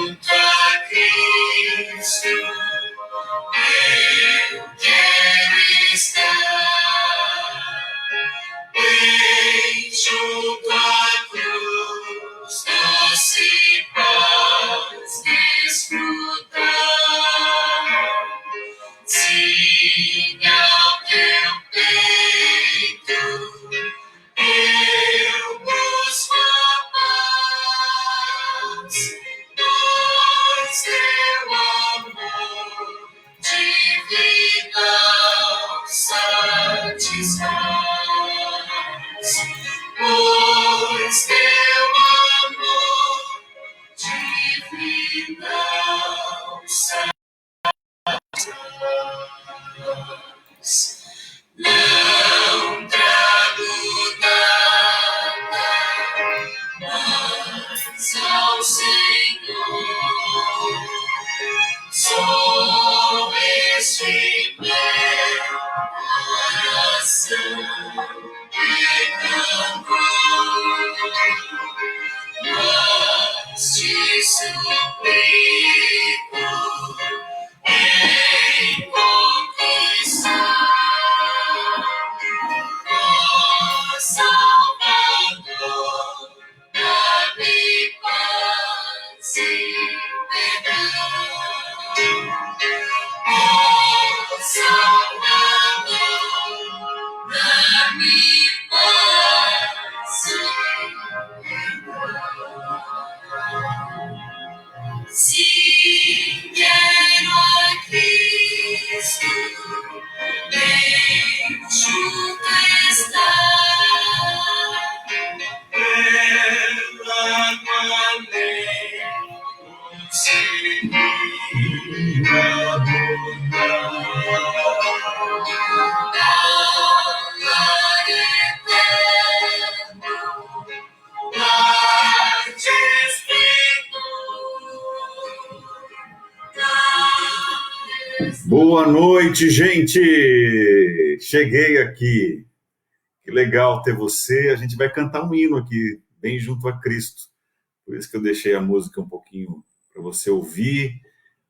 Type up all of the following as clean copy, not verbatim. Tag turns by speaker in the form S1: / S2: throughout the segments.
S1: junto a Cristo, eu quero estar. Bem junto à cruz, doce paz desfrutar. Sim, ao teu peito, eu busco a paz, pois teu amor divino satisfaz. Pois teu amor divino satisfaz. Não trago nada mais ao Senhor, só este meu coração pecador, mas te suplico em conquistar, ó Salvador, dá-me paz e perdão. Ó Salvador, dá-me paz e perdão. Sim, quero a Cristo, bem junto estar. Pela tua lei, conseguir adorar. Dar eterno, dar Boa noite, gente! Cheguei aqui. Que legal ter você. A gente vai cantar um hino aqui, bem junto a Cristo. Por isso que eu deixei a música um pouquinho para você ouvir.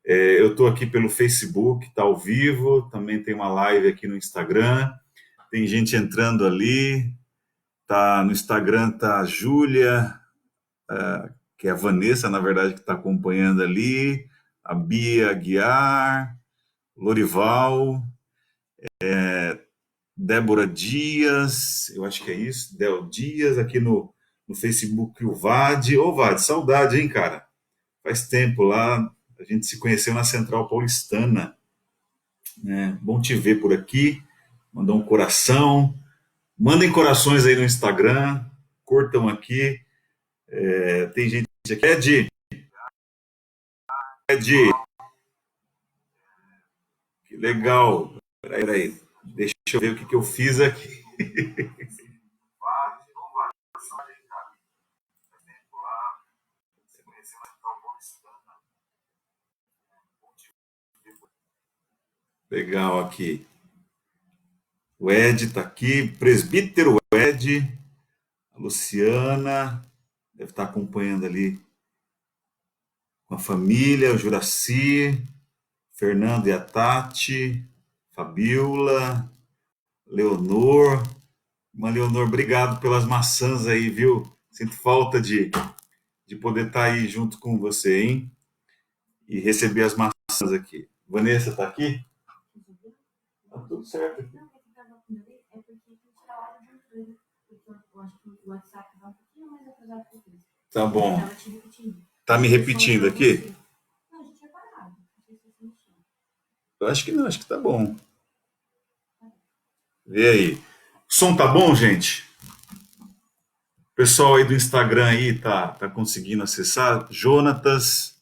S1: Eu estou aqui pelo Facebook, está ao vivo. Também tem uma live aqui no Instagram. Tem gente entrando ali. Tá, no Instagram está a Júlia, que é a Vanessa, na verdade, que está acompanhando ali. A Bia Aguiar, Lorival, Débora Dias, eu acho que é isso, Del Dias, aqui no Facebook, o Vade. Ô, Vade, saudade, hein, cara? Faz tempo lá, a gente se conheceu na Central Paulistana, né? Bom te ver por aqui, mandou um coração, mandem corações aí no Instagram, curtam aqui. Tem gente aqui, Ed, que legal, peraí, deixa eu ver o que eu fiz aqui. Legal aqui. O Ed está aqui, presbítero Ed, a Luciana, deve estar acompanhando ali com a família, o Juraci, Fernando e a Tati, Fabiola, Leonor. Leonor, obrigado pelas maçãs aí, viu? Sinto falta de poder estar aí junto com você, hein? E receber as maçãs aqui. Vanessa está aqui? Tá tudo certo aqui. Tá bom. Tá me repetindo aqui? Eu acho que não, acho que tá bom. Vê aí. O som tá bom, gente? O pessoal aí do Instagram aí tá conseguindo acessar? Jonatas,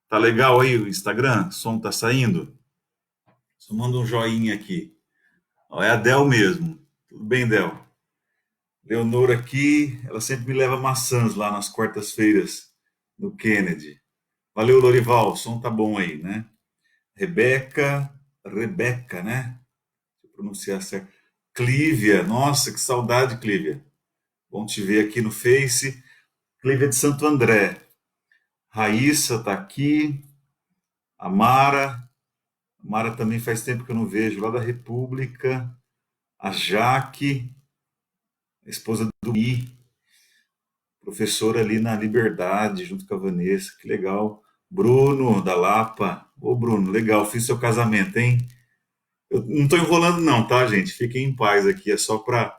S1: tá legal aí o Instagram? O som tá saindo? Só manda um joinha aqui. Ó, é a Del mesmo. Tudo bem, Del? Leonor aqui, ela sempre me leva maçãs lá nas quartas-feiras no Kennedy. Valeu, Lorival, o som tá bom aí, né? Rebeca, né? Deixa eu pronunciar certo. Clívia, nossa, que saudade, Clívia. Bom te ver aqui no Face. Clívia de Santo André. Raíssa está aqui. A Mara. A Mara também faz tempo que eu não vejo, lá da República. A Jaque, a esposa do Mi, professora ali na Liberdade, junto com a Vanessa. Que legal. Bruno, da Lapa. Ô, Bruno, legal. Fiz seu casamento, hein? Eu não estou enrolando, não, tá, gente? Fiquem em paz aqui. É só para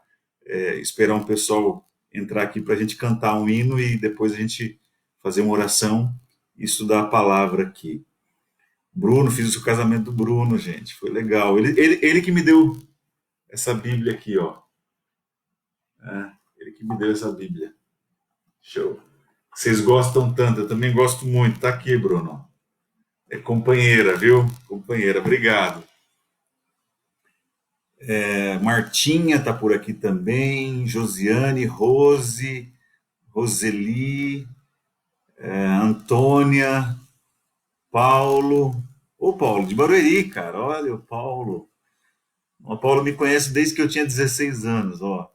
S1: esperar um pessoal entrar aqui para a gente cantar um hino e depois a gente fazer uma oração e estudar a palavra aqui. Bruno, fiz o casamento do Bruno, gente. Foi legal. Ele que me deu essa Bíblia aqui, ó. Ele que me deu essa Bíblia. Show. Vocês gostam tanto, eu também gosto muito. Tá aqui, Bruno. É companheira, viu? Companheira, obrigado. Martinha tá por aqui também. Josiane, Rose, Roseli, Antônia, Paulo. Ô, Paulo, de Barueri, cara. Olha, o Paulo. O Paulo me conhece desde que eu tinha 16 anos, ó.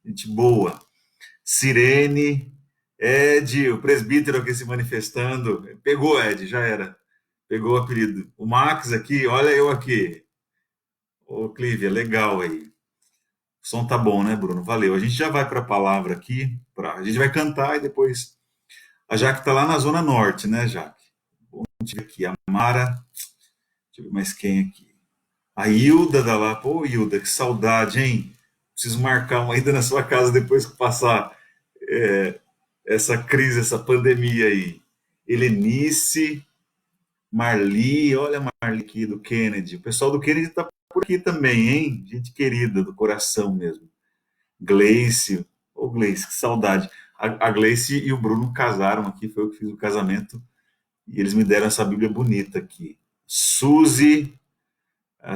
S1: Gente boa. Sirene, Ed, o presbítero aqui se manifestando. Pegou, Ed, já era. Pegou o apelido. O Max aqui, olha eu aqui. Ô, Clívia, legal aí. O som tá bom, né, Bruno? Valeu. A gente já vai para a palavra aqui. A gente vai cantar e depois. A Jaque tá lá na Zona Norte, né, Jaque? Bom, aqui. A Mara. Deixa eu ver mais quem aqui. A Hilda da lá. Pô, Hilda, que saudade, hein? Preciso marcar uma ida na sua casa depois que passar essa crise, essa pandemia aí. Helenice, Marli, olha a Marli aqui do Kennedy. O pessoal do Kennedy tá por aqui também, hein? Gente querida, do coração mesmo. Gleice, ô Gleice, que saudade. A Gleice e o Bruno casaram aqui, foi eu que fiz o casamento, e eles me deram essa Bíblia bonita aqui. Suzy,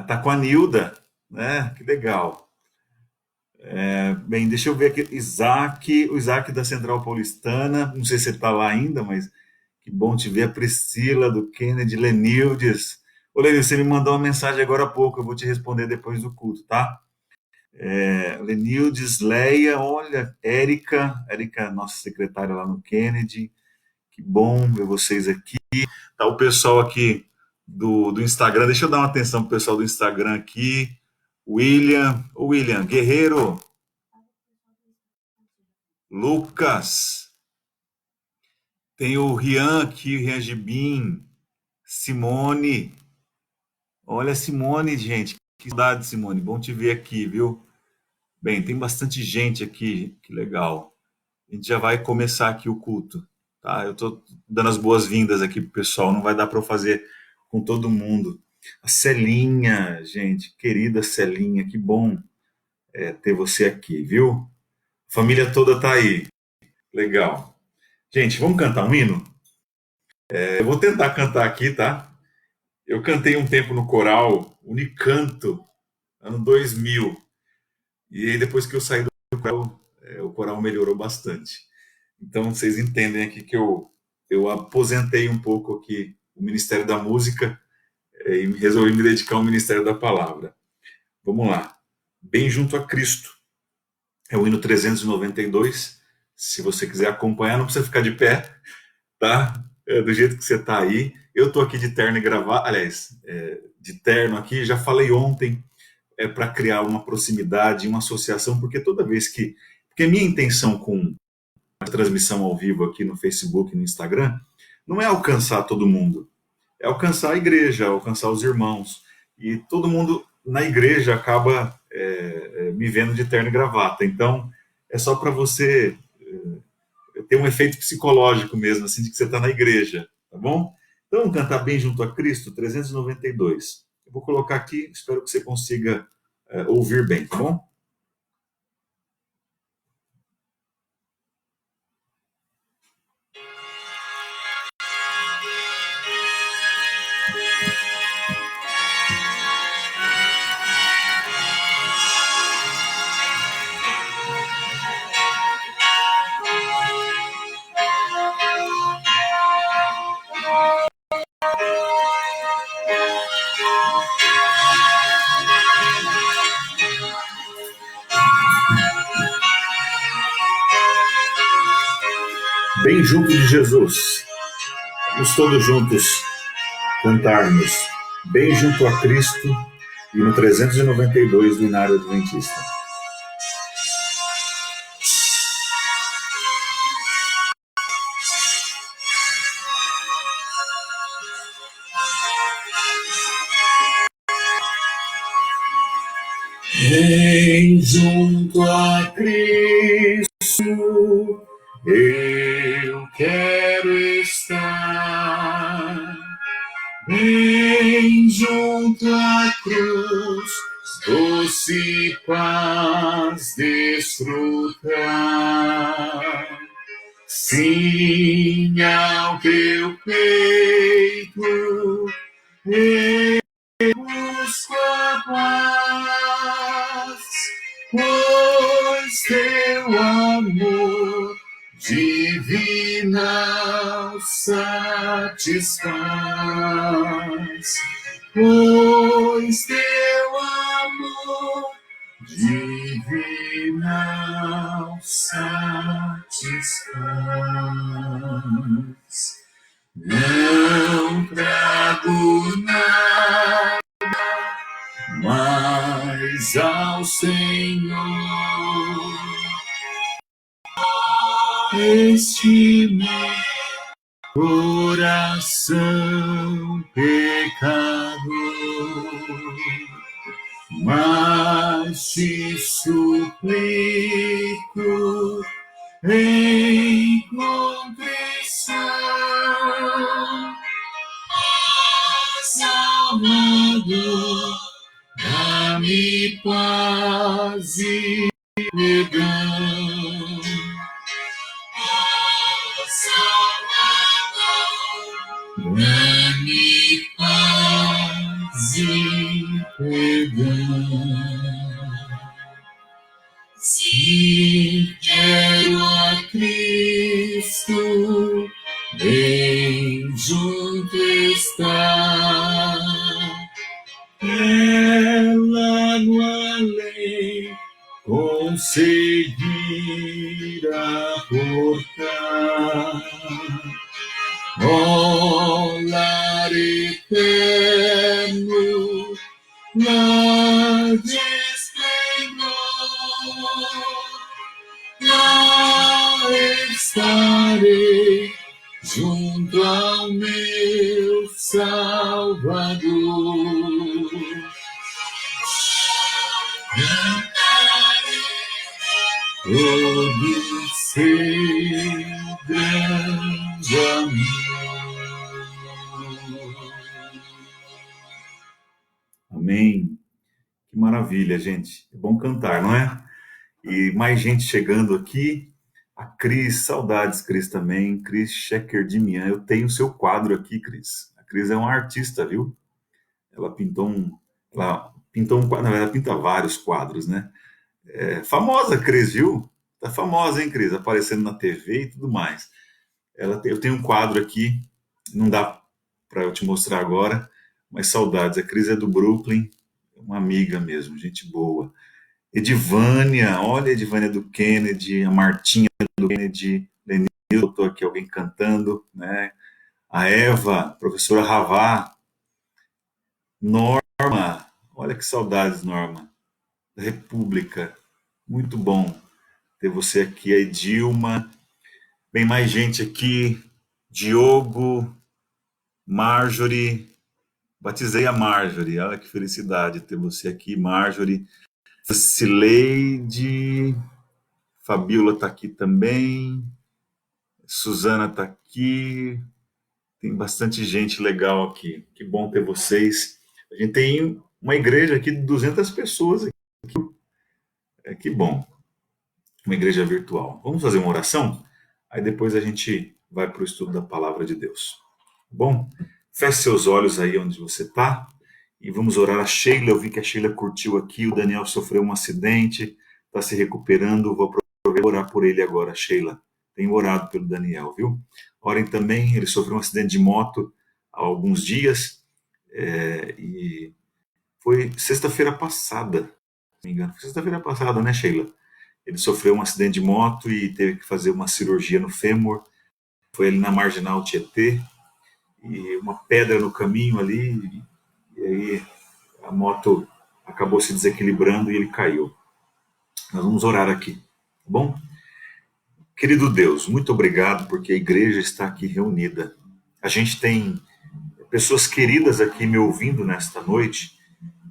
S1: tá com a Nilda, né? Que legal. Bem, deixa eu ver aqui. Isaac, o Isaac da Central Paulistana, não sei se ele está lá ainda, mas que bom te ver. A Priscila do Kennedy, Lenildes. Ô, Lenildes, você me mandou uma mensagem agora há pouco, eu vou te responder depois do culto, tá? Lenildes, Leia, olha, Érica, nossa secretária lá no Kennedy. Que bom ver vocês aqui. Tá o pessoal aqui do Instagram, deixa eu dar uma atenção pro pessoal do Instagram aqui. William, Guerreiro, Lucas, tem o Rian aqui, o Rian Gibim, Simone. Olha, Simone, gente, que saudade, Simone. Bom te ver aqui, viu? Bem, tem bastante gente aqui, que legal. A gente já vai começar aqui o culto, tá? Eu tô dando as boas-vindas aqui pro pessoal, não vai dar para eu fazer com todo mundo. A Celinha, gente, querida Celinha, que bom ter você aqui, viu? A família toda tá aí, legal. Gente, vamos cantar um hino? Eu vou tentar cantar aqui, tá? Eu cantei um tempo no coral Unicanto, ano 2000. E aí, depois que eu saí do coral, o coral melhorou bastante. Então, vocês entendem aqui que eu aposentei um pouco aqui o Ministério da Música e resolvi me dedicar ao Ministério da Palavra. Vamos lá. Bem junto a Cristo. É o hino 392. Se você quiser acompanhar, não precisa ficar de pé, tá? Do jeito que você está aí. Eu estou aqui de terno e gravata, aliás, de terno aqui. Já falei ontem, para criar uma proximidade, uma associação, porque toda vez que. Porque minha intenção com a transmissão ao vivo aqui no Facebook e no Instagram não é alcançar todo mundo, é alcançar a igreja, alcançar os irmãos. E todo mundo na igreja acaba me vendo de terno e gravata. Então, é só para você ter um efeito psicológico mesmo, assim, de que você está na igreja, tá bom? Então, vamos cantar Bem Junto a Cristo, 392. Eu vou colocar aqui, espero que você consiga ouvir bem, tá bom? Bem junto de Jesus. Vamos todos juntos cantarmos Bem Junto a Cristo e no 392 do Inário Adventista. Bem junto a Cristo, eu quero estar. Bem junto à cruz, doce paz desfrutar. Sim, ao teu peito, eu busco a paz, pois teu amor divina satisfaz, pois teu amor divina satisfaz. Não trago nada mais ao Senhor, este meu coração pecador, mas te suplico em contrição, Salvador, dá-me paz e perdão. Dá-me paz e perdão. Se quero a Cristo, bem junto estar. Ela no além conseguir aportar. Ó lar eterno, lar de esplendor, lá estarei junto ao meu Salvador. Cantarei todo seu grande amor. Amém. Que maravilha, gente. É bom cantar, não é? E mais gente chegando aqui. A Cris, saudades, Cris, também. Cris Schecker de Mian. Eu tenho o seu quadro aqui, Cris. A Cris é uma artista, viu? Ela pintou um quadro, na verdade, ela pinta vários quadros, né? É famosa, Cris, viu? Tá famosa, hein, Cris? Aparecendo na TV e tudo mais. Eu tenho um quadro aqui, não dá para eu te mostrar agora, mas saudades. A Cris é do Brooklyn, uma amiga mesmo, gente boa. Edivânia, olha a Edivânia do Kennedy, a Martinha do Kennedy, Lenil, botou aqui alguém cantando, né? A Eva, professora Ravá, Norma, olha que saudades, Norma, da República, muito bom ter você aqui, a Edilma, bem mais gente aqui, Diogo, Marjorie, batizei a Marjorie, olha que felicidade ter você aqui, Marjorie, Cileide, Fabiola está aqui também, Suzana está aqui, tem bastante gente legal aqui, que bom ter vocês. A gente tem uma igreja aqui de 200 pessoas, aqui. Que bom, uma igreja virtual. Vamos fazer uma oração? Aí depois a gente vai para o estudo da palavra de Deus. Bom, feche seus olhos aí onde você está e vamos orar a Sheila. Eu vi que a Sheila curtiu aqui, o Daniel sofreu um acidente, está se recuperando, vou orar por ele agora, Sheila. Tenho orado pelo Daniel, viu? Orem também, ele sofreu um acidente de moto há alguns dias, e foi sexta-feira passada, se não me engano, sexta-feira passada, né, Sheila? Ele sofreu um acidente de moto e teve que fazer uma cirurgia no fêmur, foi ali na Marginal Tietê, e uma pedra no caminho ali, e aí a moto acabou se desequilibrando e ele caiu. Nós vamos orar aqui, tá bom? Querido Deus, muito obrigado porque a igreja está aqui reunida. A gente tem pessoas queridas aqui me ouvindo nesta noite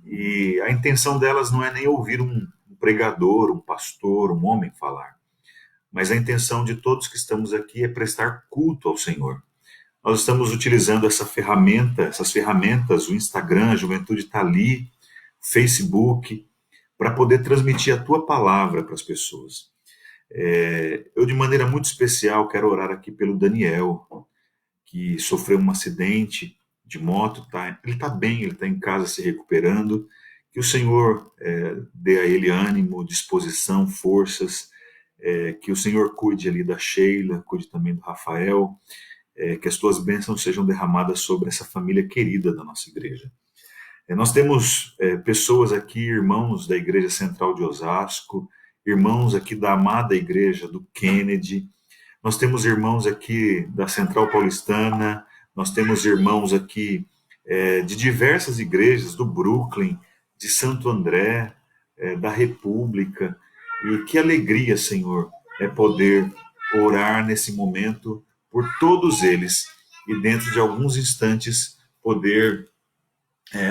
S1: e a intenção delas não é nem ouvir um pregador, um pastor, um homem falar, mas a intenção de todos que estamos aqui é prestar culto ao Senhor. Nós estamos utilizando essa ferramenta, essas ferramentas, o Instagram, a Juventude está ali, Facebook, para poder transmitir a tua palavra para as pessoas. Eu, de maneira muito especial, quero orar aqui pelo Daniel, que sofreu um acidente de moto, tá? Ele está bem, ele está em casa se recuperando. Que o Senhor dê a ele ânimo, disposição, forças, que o Senhor cuide ali da Sheila, cuide também do Rafael, que as tuas bênçãos sejam derramadas sobre essa família querida da nossa igreja. Nós temos pessoas aqui, irmãos da Igreja Central de Osasco, irmãos aqui da amada igreja do Kennedy, nós temos irmãos aqui da Central Paulistana, nós temos irmãos aqui de diversas igrejas, do Brooklyn, de Santo André, da República. E que alegria, Senhor, é poder orar nesse momento por todos eles e dentro de alguns instantes poder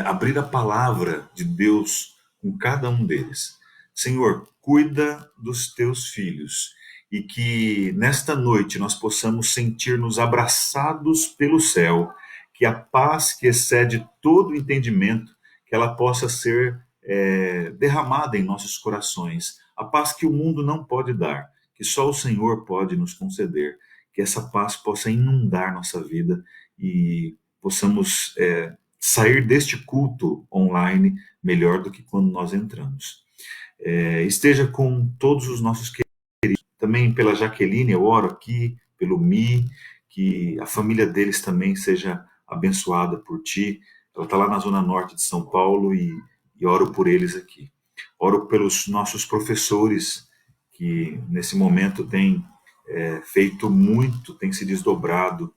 S1: abrir a palavra de Deus com cada um deles. Senhor, cuida dos teus filhos e que nesta noite nós possamos sentir-nos abraçados pelo céu, que a paz que excede todo o entendimento, que ela possa ser derramada em nossos corações, a paz que o mundo não pode dar, que só o Senhor pode nos conceder, que essa paz possa inundar nossa vida e possamos sair deste culto online melhor do que quando nós entramos. Esteja com todos os nossos queridos, também pela Jaqueline, eu oro aqui, pelo Mi, que a família deles também seja abençoada por ti. Ela está lá na zona norte de São Paulo e oro por eles aqui. Oro pelos nossos professores, que nesse momento têm feito muito, têm se desdobrado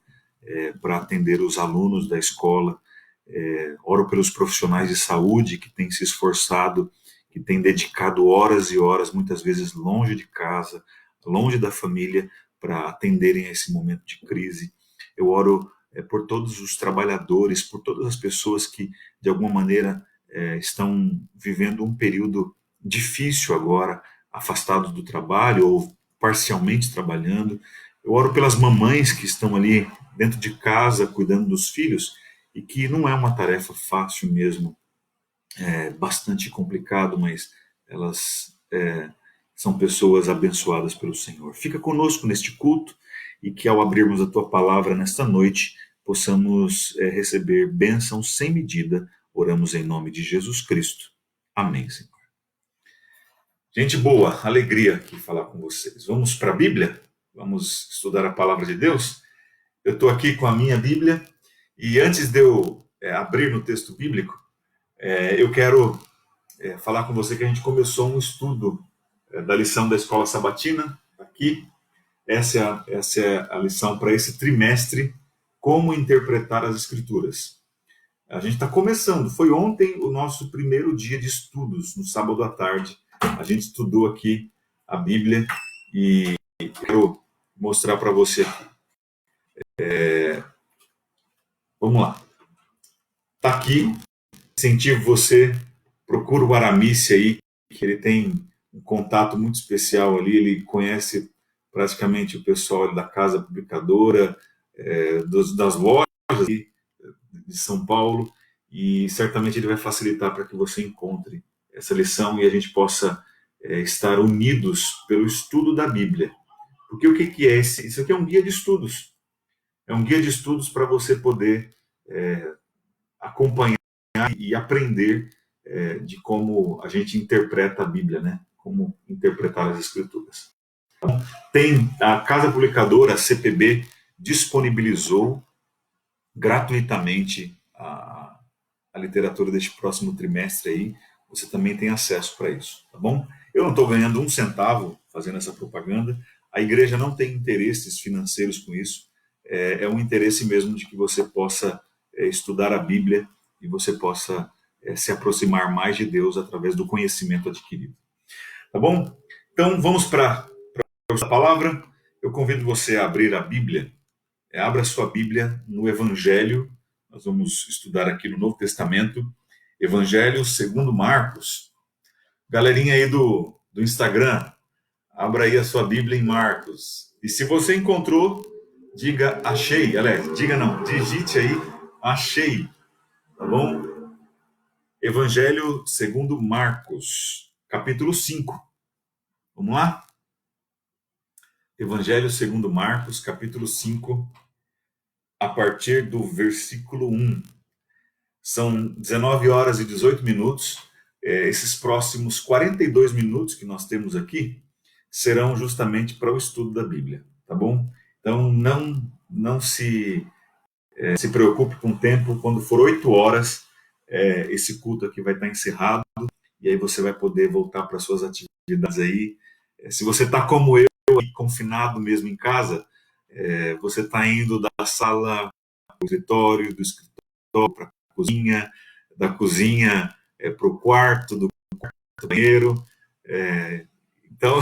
S1: para atender os alunos da escola. Oro pelos profissionais de saúde que têm se esforçado, que têm dedicado horas e horas, muitas vezes longe de casa, longe da família, para atenderem a esse momento de crise. Eu oro por todos os trabalhadores, por todas as pessoas que, de alguma maneira, estão vivendo um período difícil agora, afastados do trabalho ou parcialmente trabalhando. Eu oro pelas mamães que estão ali dentro de casa, cuidando dos filhos, e que não é uma tarefa fácil mesmo, bastante complicado, mas elas são pessoas abençoadas pelo Senhor. Fica conosco neste culto e que ao abrirmos a tua palavra nesta noite, possamos receber bênçãos sem medida. Oramos em nome de Jesus Cristo. Amém, Senhor. Gente boa, alegria aqui falar com vocês. Vamos para a Bíblia? Vamos estudar a palavra de Deus? Eu estou aqui com a minha Bíblia e antes de eu abrir no texto bíblico, eu quero falar com você que a gente começou um estudo da lição da Escola Sabatina, aqui. Essa é a lição para esse trimestre, como interpretar as Escrituras. A gente está começando, foi ontem o nosso primeiro dia de estudos, no sábado à tarde. A gente estudou aqui a Bíblia e quero mostrar para você aqui. Vamos lá. Está aqui, incentivo você, procura o Aramis aí, que ele tem um contato muito especial ali, ele conhece praticamente o pessoal da casa publicadora, das lojas de São Paulo, e certamente ele vai facilitar para que você encontre essa lição e a gente possa estar unidos pelo estudo da Bíblia. Porque o que é esse? Isso aqui é um guia de estudos. É um guia de estudos para você poder acompanhar e aprender de como a gente interpreta a Bíblia, né? Como interpretar as Escrituras. Então, tem a Casa Publicadora, a CPB, disponibilizou gratuitamente a literatura deste próximo trimestre aí. Você também tem acesso para isso, tá bom? Eu não estou ganhando um centavo fazendo essa propaganda. A igreja não tem interesses financeiros com isso. é um interesse mesmo de que você possa estudar a Bíblia e você possa se aproximar mais de Deus através do conhecimento adquirido. Tá bom? Então vamos para a palavra. Eu convido você a abrir a Bíblia. Abra sua Bíblia no Evangelho. Nós vamos estudar aqui no Novo Testamento. Evangelho segundo Marcos. Galerinha aí do Instagram, abra aí a sua Bíblia em Marcos. E se você encontrou, diga achei. Aliás, diga não, digite aí achei. Tá bom? Evangelho segundo Marcos, capítulo 5. Vamos lá? Evangelho segundo Marcos, capítulo 5, a partir do versículo 1. São 19 horas e 18 minutos. Esses próximos 42 minutos que nós temos aqui serão justamente para o estudo da Bíblia, tá bom? Então não se preocupe com o tempo. Quando for 8 horas, esse culto aqui vai estar encerrado e aí você vai poder voltar para suas atividades aí. Se você está como eu, aí, confinado mesmo em casa, você está indo da sala para o escritório, do escritório para a cozinha, da cozinha para o quarto, do quarto para o banheiro. Então,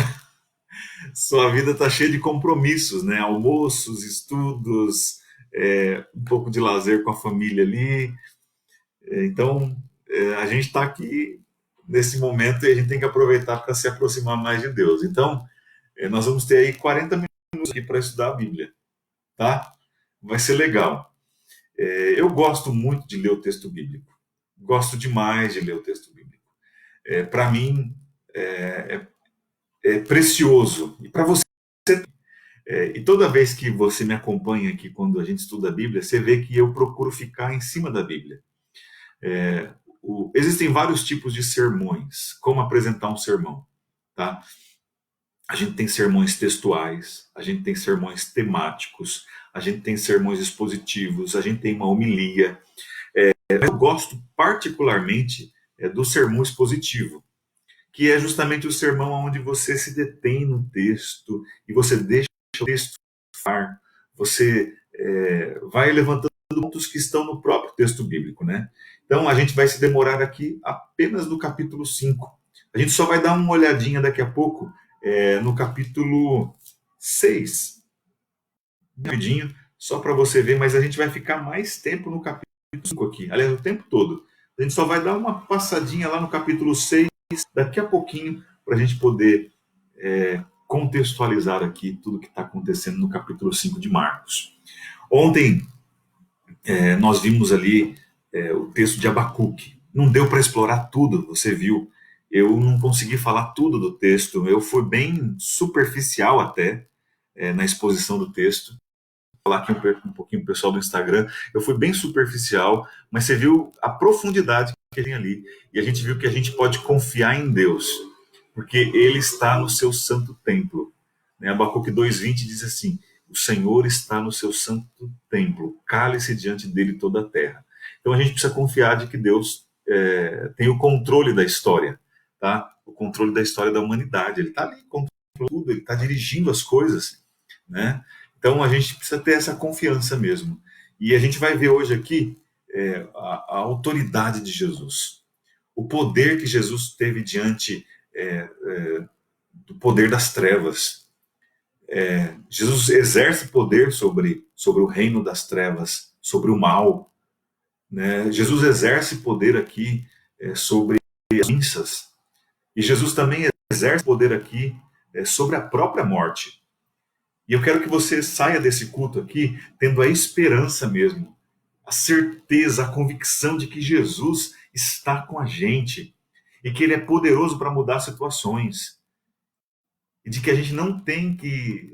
S1: sua vida está cheia de compromissos, né? Almoços, estudos, um pouco de lazer com a família ali. Então, a gente está aqui nesse momento e a gente tem que aproveitar para se aproximar mais de Deus. Então, nós vamos ter aí 40 minutos aqui para estudar a Bíblia, tá? Vai ser legal. Eu gosto muito de ler o texto bíblico. Gosto demais de ler o texto bíblico. Para mim, é precioso. E para você, e toda vez que você me acompanha aqui quando a gente estuda a Bíblia, você vê que eu procuro ficar em cima da Bíblia. Existem vários tipos de sermões. Como apresentar um sermão, tá? A gente tem sermões textuais, a gente tem sermões temáticos, a gente tem sermões expositivos, a gente tem uma homilia. Eu gosto particularmente do sermão expositivo, que é justamente o sermão onde você se detém no texto e você deixa o texto falar, você vai levantando pontos que estão no próprio texto bíblico, né? Então a gente vai se demorar aqui apenas no capítulo 5. A gente só vai dar uma olhadinha daqui a pouco no capítulo 6, rapidinho, só para você ver, mas a gente vai ficar mais tempo no capítulo 5 aqui, aliás, o tempo todo. A gente só vai dar uma passadinha lá no capítulo 6 daqui a pouquinho, para a gente poder contextualizar aqui tudo que está acontecendo no capítulo 5 de Marcos. Ontem nós vimos ali o texto de Abacuque. Não deu para explorar tudo, você viu. Eu não consegui falar tudo do texto, eu fui bem superficial até na exposição do texto. Vou falar aqui um pouquinho pro pessoal do Instagram, eu fui bem superficial, mas você viu a profundidade que tem ali. E a gente viu que a gente pode confiar em Deus, porque Ele está no seu santo templo. Abacuque 2,20 diz assim: o Senhor está no seu santo templo, cale-se diante dele toda a terra. Então a gente precisa confiar de que Deus tem o controle da história, tá? O controle da história da humanidade. Ele está ali controlando tudo, ele está dirigindo as coisas, né? Então a gente precisa ter essa confiança mesmo. E a gente vai ver hoje aqui a autoridade de Jesus, o poder que Jesus teve diante do poder das trevas. Jesus exerce poder sobre o reino das trevas, sobre o mal, né? Jesus exerce poder aqui sobre as doenças. E Jesus também exerce poder aqui sobre a própria morte. E eu quero que você saia desse culto aqui tendo a esperança mesmo, a certeza, a convicção de que Jesus está com a gente e que Ele é poderoso para mudar situações. E de que a gente não tem que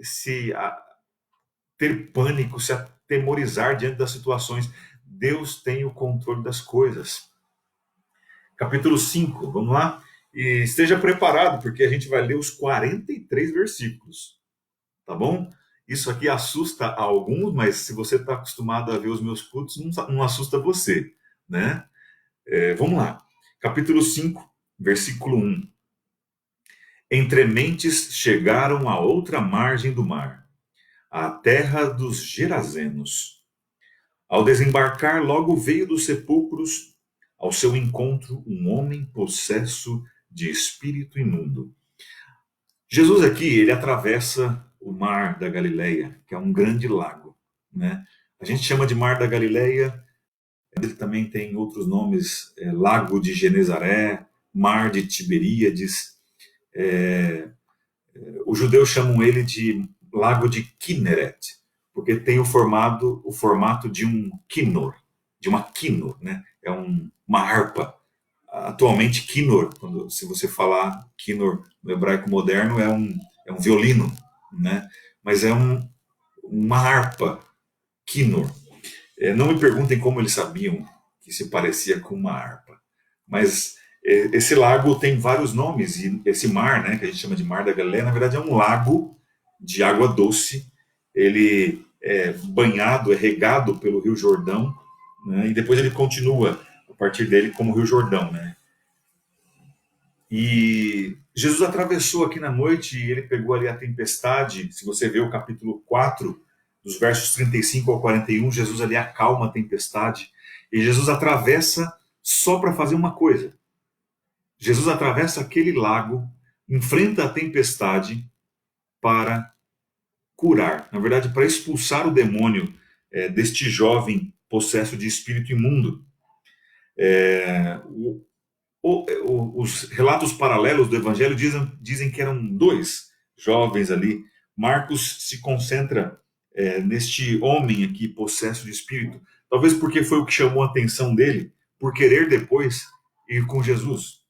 S1: ter pânico, se atemorizar diante das situações. Deus tem o controle das coisas. Capítulo 5, vamos lá? E esteja preparado, porque a gente vai ler os 43 versículos, tá bom? Isso aqui assusta a alguns, mas se você está acostumado a ver os meus cultos, não assusta você, né? Vamos lá. Capítulo 5, versículo 1. Entre mentes chegaram à outra margem do mar, à terra dos Gerazenos. Ao desembarcar, logo veio dos sepulcros ao seu encontro um homem possesso de espírito imundo. Jesus aqui, ele atravessa o mar da Galileia, que é um grande lago, né? A gente chama de Mar da Galileia, ele também tem outros nomes, Lago de Genezaré, Mar de Tiberíades. Os judeus chamam ele de Lago de Kinneret, porque tem o formato de um kinnor, de uma kinnor, né? É uma harpa. Atualmente, kinnor, se você falar kinnor no hebraico moderno, é um violino, né? Mas é uma harpa, kinnor. Não me perguntem como eles sabiam que se parecia com uma harpa. Mas esse lago tem vários nomes, e esse mar, né, que a gente chama de Mar da Galileia, na verdade é um lago de água doce. Ele é banhado, é regado pelo Rio Jordão, né, e depois ele continua a partir dele como Rio Jordão, né? E Jesus atravessou aqui na noite e ele pegou ali a tempestade. Se você vê o capítulo 4, dos versos 35 ao 41, Jesus ali acalma a tempestade. E Jesus atravessa só para fazer uma coisa. Jesus atravessa aquele lago, enfrenta a tempestade para curar. Na verdade, para expulsar o demônio deste jovem possesso de espírito imundo. Os relatos paralelos do Evangelho dizem que eram dois jovens ali. Marcos se concentra neste homem aqui, possesso de espírito, talvez porque foi o que chamou a atenção dele, por querer depois ir com Jesus.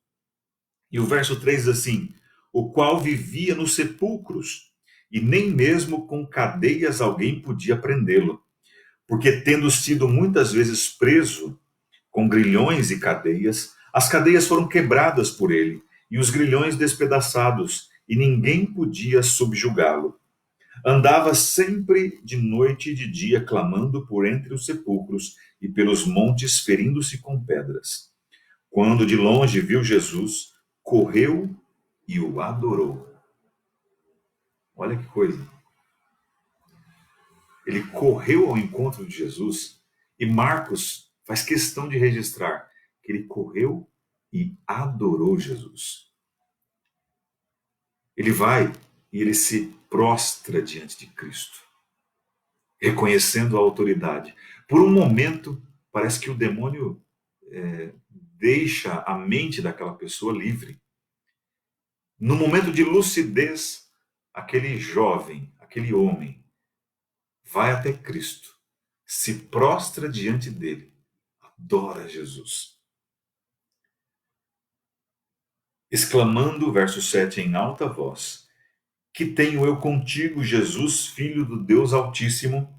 S1: E o verso 3 diz assim: o qual vivia nos sepulcros, e nem mesmo com cadeias alguém podia prendê-lo, porque tendo sido muitas vezes preso com grilhões e cadeias, as cadeias foram quebradas por ele, e os grilhões despedaçados, e ninguém podia subjugá-lo. Andava sempre de noite e de dia, clamando por entre os sepulcros e pelos montes, ferindo-se com pedras. Quando de longe viu Jesus, correu e o adorou. Olha que coisa. Ele correu ao encontro de Jesus, e Marcos faz questão de registrar que ele correu e adorou Jesus. Ele vai e ele se prostra diante de Cristo, reconhecendo a autoridade. Por um momento, parece que o demônio deixa a mente daquela pessoa livre. No momento de lucidez, aquele jovem, aquele homem, vai até Cristo, se prostra diante dele, adora Jesus. Exclamando, verso 7, em alta voz: que tenho eu contigo, Jesus, filho do Deus Altíssimo?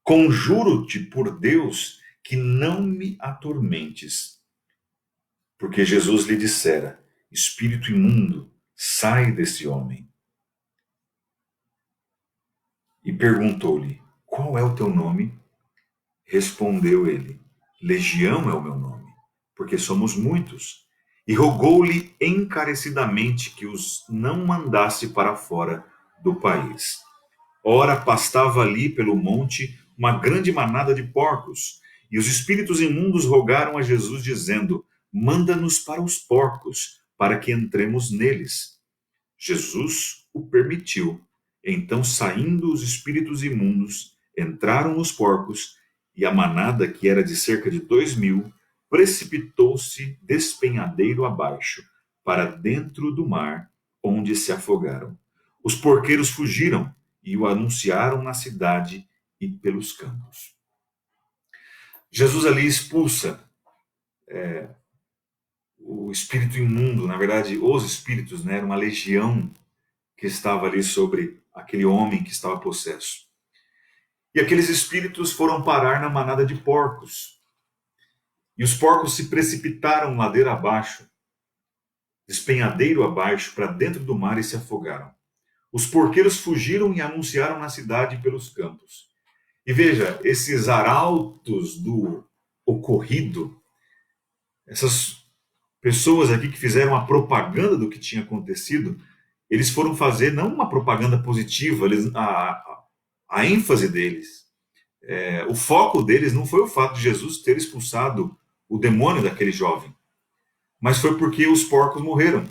S1: Conjuro-te por Deus que não me atormentes. Porque Jesus lhe dissera: espírito imundo, sai desse homem. E perguntou-lhe: qual é o teu nome? Respondeu ele: Legião é o meu nome, porque somos muitos. E rogou-lhe encarecidamente que os não mandasse para fora do país. Ora, pastava ali pelo monte uma grande manada de porcos, e os espíritos imundos rogaram a Jesus, dizendo: manda-nos para os porcos, para que entremos neles. Jesus o permitiu. Então, saindo os espíritos imundos, entraram nos porcos, e a manada, que era de cerca de 2.000, precipitou-se despenhadeiro abaixo, para dentro do mar, onde se afogaram. Os porqueiros fugiram e o anunciaram na cidade e pelos campos. Jesus ali expulsa o espírito imundo, na verdade, os espíritos, né? Era uma legião que estava ali sobre aquele homem que estava possesso. E aqueles espíritos foram parar na manada de porcos. E os porcos se precipitaram ladeira abaixo, despenhadeiro abaixo, para dentro do mar e se afogaram. Os porqueiros fugiram e anunciaram na cidade e pelos campos. E veja, esses arautos do ocorrido, essas pessoas aqui que fizeram a propaganda do que tinha acontecido, eles foram fazer não uma propaganda positiva, A ênfase deles, o foco deles não foi o fato de Jesus ter expulsado o demônio daquele jovem, mas foi porque os porcos morreram.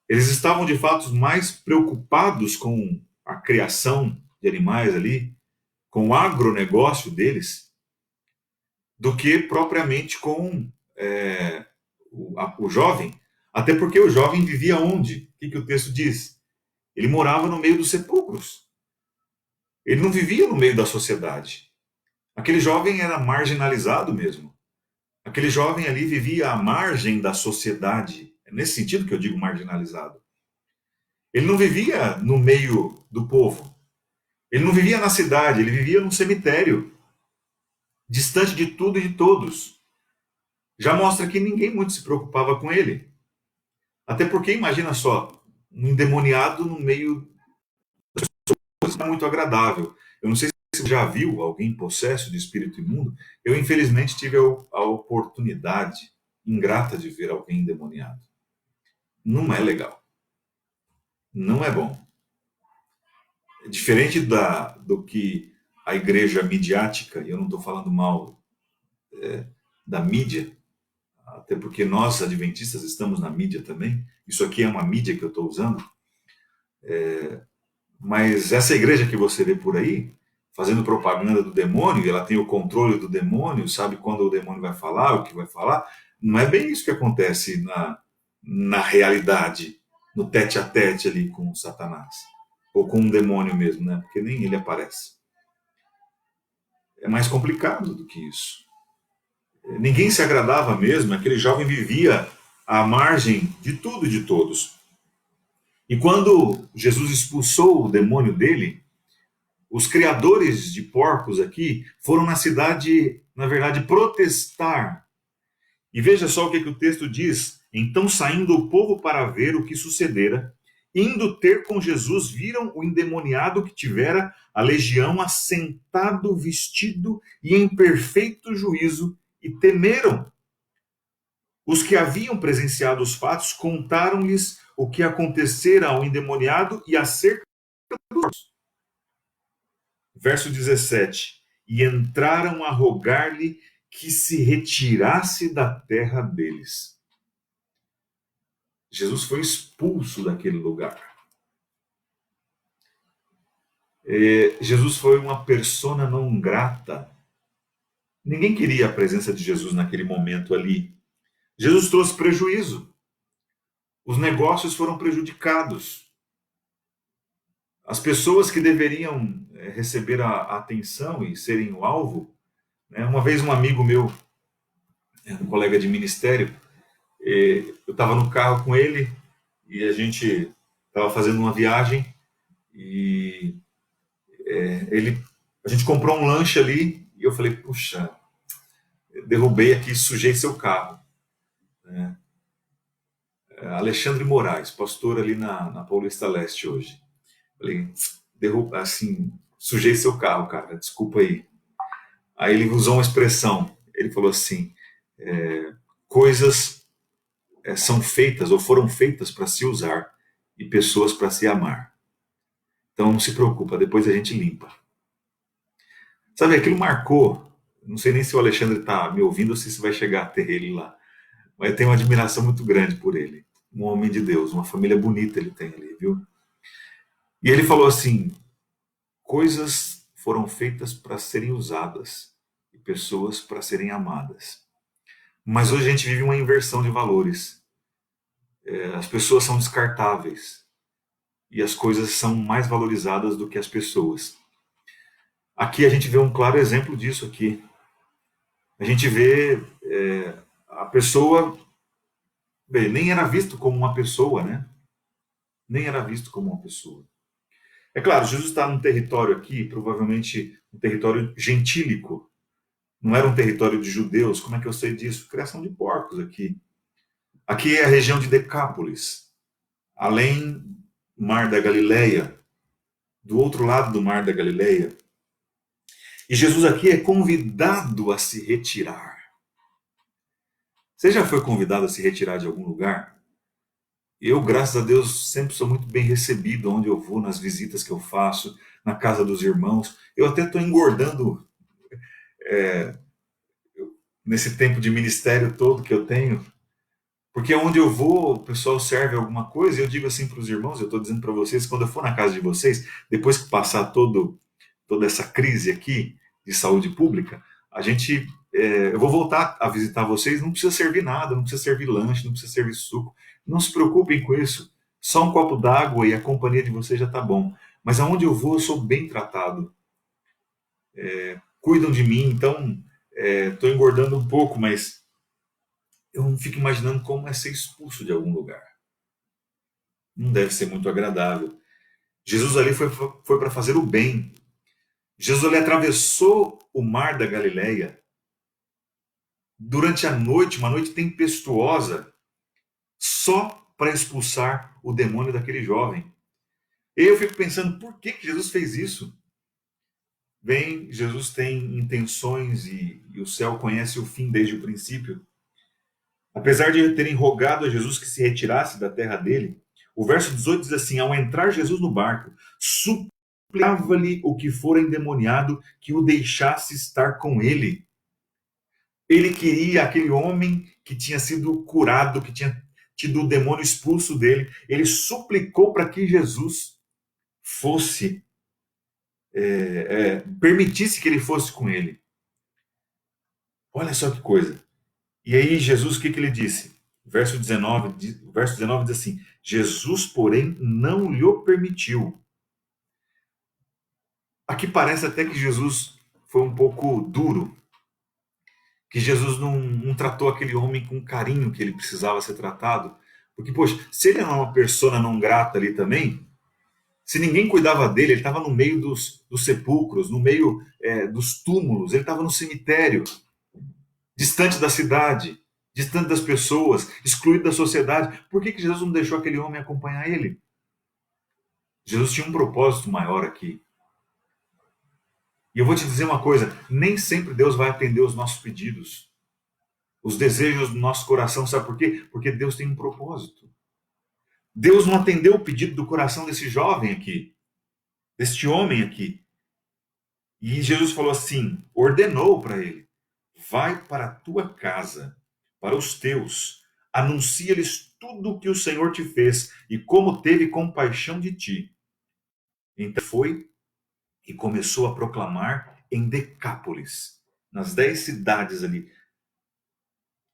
S1: Eles estavam de fato mais preocupados com a criação de animais ali, com o agronegócio deles, do que propriamente com o jovem. Até porque o jovem vivia onde? O que o texto diz? Ele morava no meio dos sepulcros. Ele não vivia no meio da sociedade. Aquele jovem era marginalizado mesmo. Aquele jovem ali vivia à margem da sociedade. É nesse sentido que eu digo marginalizado. Ele não vivia no meio do povo. Ele não vivia na cidade, ele vivia num cemitério, distante de tudo e de todos. Já mostra que ninguém muito se preocupava com ele. Até porque, imagina só, um endemoniado no meio das não é muito agradável. Eu não sei se você já viu alguém possesso de espírito imundo. Eu, infelizmente, tive a oportunidade ingrata de ver alguém endemoniado. Não é legal. Não é bom. É diferente do que a igreja midiática, e eu não estou falando mal da mídia, até porque nós, adventistas, estamos na mídia também. Isso aqui é uma mídia que eu estou usando. Mas essa igreja que você vê por aí, fazendo propaganda do demônio, e ela tem o controle do demônio, sabe quando o demônio vai falar, o que vai falar, não é bem isso que acontece na realidade, no tete a tete ali com o Satanás. Ou com um demônio mesmo, né? Porque nem ele aparece. É mais complicado do que isso. Ninguém se agradava mesmo, aquele jovem vivia à margem de tudo e de todos. E quando Jesus expulsou o demônio dele, os criadores de porcos aqui foram na cidade, na verdade, protestar. E veja só o que o texto diz. Então, saindo o povo para ver o que sucedera, indo ter com Jesus, viram o endemoniado que tivera a legião assentado, vestido e em perfeito juízo, e temeram. Os que haviam presenciado os fatos contaram-lhes o que acontecera ao endemoniado e acerca dos. Verso 17: E entraram a rogar-lhe que se retirasse da terra deles. Jesus foi expulso daquele lugar. Jesus foi uma persona não grata. Ninguém queria a presença de Jesus naquele momento ali. Jesus trouxe prejuízo. Os negócios foram prejudicados. As pessoas que deveriam receber a atenção e serem o alvo, né? Uma vez um amigo meu, um colega de ministério, eu estava no carro com ele e a gente estava fazendo uma viagem e a gente comprou um lanche ali e eu falei, puxa, derrubei aqui, sujei seu carro. Né? Alexandre Moraes, pastor ali na Paulista Leste hoje. Falei, assim, sujei seu carro, cara, desculpa aí. Aí ele usou uma expressão, ele falou assim, coisas são feitas ou foram feitas para se usar e pessoas para se amar. Então não se preocupa, depois a gente limpa. Sabe, aquilo marcou, não sei nem se o Alexandre está me ouvindo ou se isso vai chegar até ele lá, mas eu tenho uma admiração muito grande por ele. Um homem de Deus, uma família bonita ele tem ali, viu? E ele falou assim, coisas foram feitas para serem usadas e pessoas para serem amadas. Mas hoje a gente vive uma inversão de valores. As pessoas são descartáveis e as coisas são mais valorizadas do que as pessoas. Aqui a gente vê um claro exemplo disso aqui. A gente vê a pessoa, bem, nem era visto como uma pessoa, né? Nem era visto como uma pessoa. É claro, Jesus está num território aqui, provavelmente um território gentílico. Não era um território de judeus. Como é que eu sei disso? Criação de porcos aqui. Aqui é a região de Decápolis, além do Mar da Galileia, do outro lado do Mar da Galileia. E Jesus aqui é convidado a se retirar. Você já foi convidado a se retirar de algum lugar? Eu, graças a Deus, sempre sou muito bem recebido onde eu vou, nas visitas que eu faço. na casa dos irmãos. Eu até estou engordando nesse tempo de ministério todo que eu tenho, porque onde eu vou, o pessoal serve alguma coisa, e eu digo assim para os irmãos, eu estou dizendo para vocês, quando eu for na casa de vocês, depois que passar toda essa crise aqui de saúde pública, eu vou voltar a visitar vocês, não precisa servir nada, não precisa servir lanche, não precisa servir suco, não se preocupem com isso, só um copo d'água e a companhia de vocês já está bom. Mas aonde eu vou, eu sou bem tratado, cuidam de mim, então estou engordando um pouco, mas eu não fico imaginando como é ser expulso de algum lugar. Não deve ser muito agradável. Jesus ali foi para fazer o bem. Jesus ali atravessou o mar da Galileia durante a noite, uma noite tempestuosa, só para expulsar o demônio daquele jovem. E eu fico pensando, por que Jesus fez isso? Bem, Jesus tem intenções e o céu conhece o fim desde o princípio. Apesar de terem rogado a Jesus que se retirasse da terra dele, o verso 18 diz assim: ao entrar Jesus no barco, suplicava-lhe o que fora endemoniado que o deixasse estar com ele. Ele queria aquele homem que tinha sido curado, que tinha tido o demônio expulso dele. Ele suplicou para que Jesus fosse, permitisse que ele fosse com ele. Olha só que coisa. E aí Jesus, o que ele disse? Verso 19 diz assim: Jesus, porém, não lhe permitiu. Aqui parece até que Jesus foi um pouco duro, que Jesus não tratou aquele homem com o carinho que ele precisava ser tratado. Porque, poxa, se ele era uma persona não grata ali também, se ninguém cuidava dele, ele estava no meio dos sepulcros, no meio dos túmulos, ele estava no cemitério, distante da cidade, distante das pessoas, excluído da sociedade. Por que Jesus não deixou aquele homem acompanhar ele? Jesus tinha um propósito maior aqui. E eu vou te dizer uma coisa: nem sempre Deus vai atender os nossos pedidos, os desejos do nosso coração. Sabe por quê? Porque Deus tem um propósito. Deus não atendeu o pedido do coração desse jovem aqui, deste homem aqui. E Jesus falou assim, ordenou para ele: vai para a tua casa, para os teus, anuncia-lhes tudo o que o Senhor te fez e como teve compaixão de ti. Então foi e começou a proclamar em Decápolis, nas 10 cidades ali,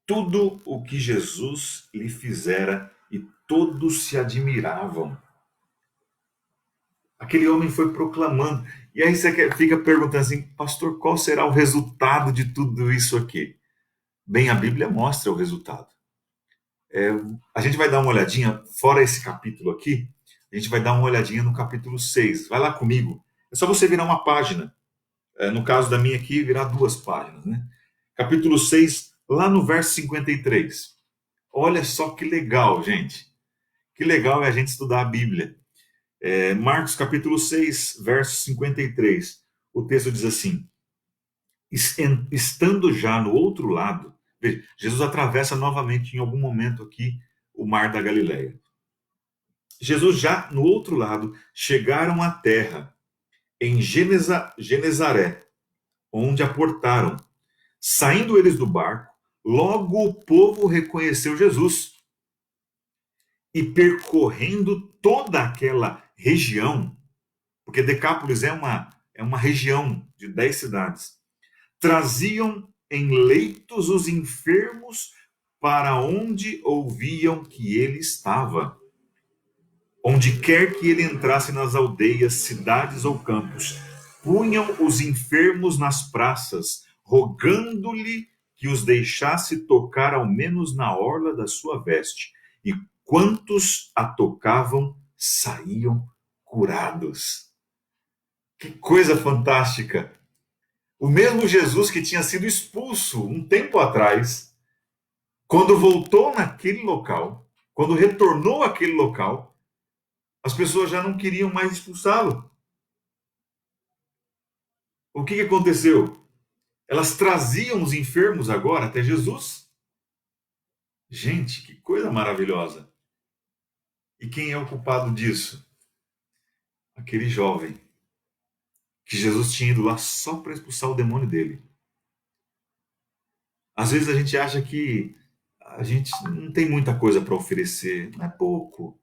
S1: tudo o que Jesus lhe fizera, e todos se admiravam. Aquele homem foi proclamando. E aí você fica perguntando assim, pastor, qual será o resultado de tudo isso aqui? Bem, a Bíblia mostra o resultado. A gente vai dar uma olhadinha, fora esse capítulo aqui, a gente vai dar uma olhadinha no capítulo 6. Vai lá comigo. É só você virar uma página. No caso da minha aqui, virar 2 páginas, né? Capítulo 6, lá no verso 53. Olha só que legal, gente. Que legal é a gente estudar a Bíblia. Marcos capítulo 6, verso 53. O texto diz assim: estando já no outro lado, veja, Jesus atravessa novamente em algum momento aqui o mar da Galileia. Jesus já no outro lado chegaram à terra, em Genezaré, onde aportaram. Saindo eles do barco, logo o povo reconheceu Jesus. E percorrendo toda aquela região, porque Decápolis é uma região de 10 cidades, traziam em leitos os enfermos para onde ouviam que ele estava. Onde quer que ele entrasse nas aldeias, cidades ou campos, punham os enfermos nas praças, rogando-lhe que os deixasse tocar ao menos na orla da sua veste. E quantos a tocavam saíam curados. Que coisa fantástica! O mesmo Jesus que tinha sido expulso um tempo atrás, quando voltou naquele local, quando retornou àquele local, as pessoas já não queriam mais expulsá-lo. O que aconteceu? Elas traziam os enfermos agora até Jesus. Gente, que coisa maravilhosa. E quem é o culpado disso? Aquele jovem. que Jesus tinha ido lá só para expulsar o demônio dele. Às vezes a gente acha que a gente não tem muita coisa para oferecer, não é pouco.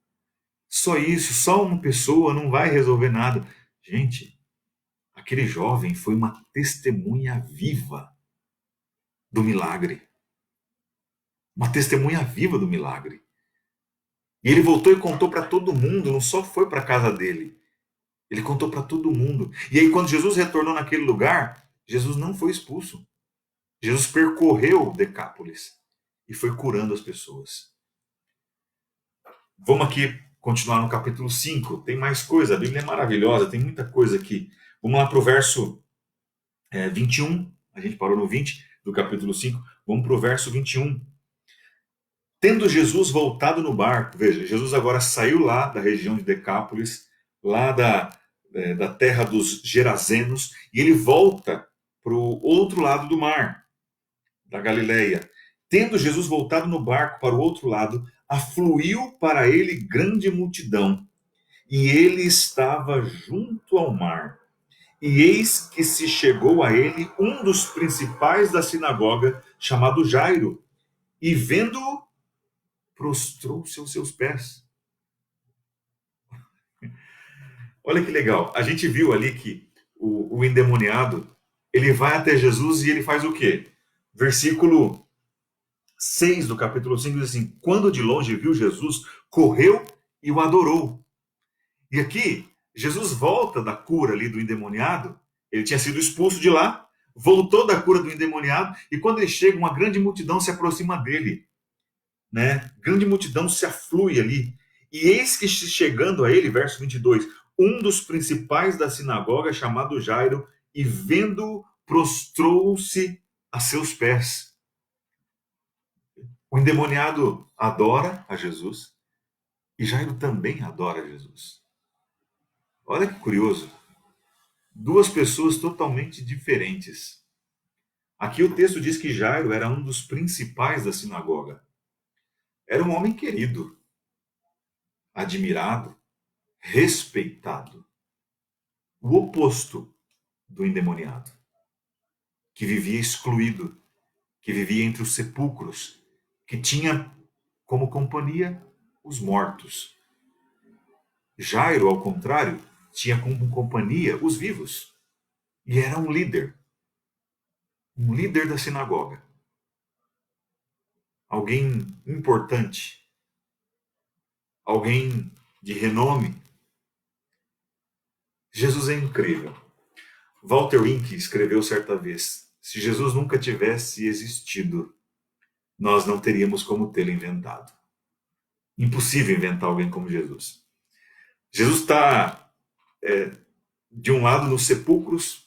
S1: Só isso, só uma pessoa não vai resolver nada. Gente, aquele jovem foi uma testemunha viva do milagre. Uma testemunha viva do milagre. E ele voltou e contou para todo mundo, não só foi para a casa dele. Ele contou para todo mundo. E aí, quando Jesus retornou naquele lugar, Jesus não foi expulso. Jesus percorreu Decápolis e foi curando as pessoas. Vamos aqui continuar no capítulo 5. Tem mais coisa, a Bíblia é maravilhosa, tem muita coisa aqui. Vamos lá para o verso 21. A gente parou no 20 do capítulo 5. Vamos para o verso 21. Tendo Jesus voltado no barco, veja, Jesus agora saiu lá da região de Decápolis, lá da terra dos Gerazenos, e ele volta para o outro lado do mar, da Galileia. Tendo Jesus voltado no barco para o outro lado, afluiu para ele grande multidão, e ele estava junto ao mar. E eis que se chegou a ele um dos principais da sinagoga, chamado Jairo, e vendo-o, prostrou-se aos seus pés. Olha que legal. A gente viu ali que o endemoniado, ele vai até Jesus e ele faz o quê? Versículo 6 do capítulo 5 diz assim: quando de longe viu Jesus, correu e o adorou. E aqui, Jesus volta da cura ali do endemoniado, ele tinha sido expulso de lá, voltou da cura do endemoniado, e quando ele chega, uma grande multidão se aproxima dele, né? Grande multidão se aflui ali. E eis que chegando a ele, verso 22, um dos principais da sinagoga, chamado Jairo, e vendo, prostrou-se a seus pés. O endemoniado adora a Jesus e Jairo também adora Jesus. Olha que curioso. Duas pessoas totalmente diferentes. Aqui o texto diz que Jairo era um dos principais da sinagoga. Era um homem querido, admirado, respeitado. O oposto do endemoniado, que vivia excluído, que vivia entre os sepulcros, que tinha como companhia os mortos. Jairo, ao contrário, tinha como companhia os vivos. E era um líder da sinagoga. Alguém importante, alguém de renome. Jesus é incrível. Walter Wink escreveu certa vez: se Jesus nunca tivesse existido, nós não teríamos como tê-lo inventado. Impossível inventar alguém como Jesus. Jesus está, de um lado, nos sepulcros,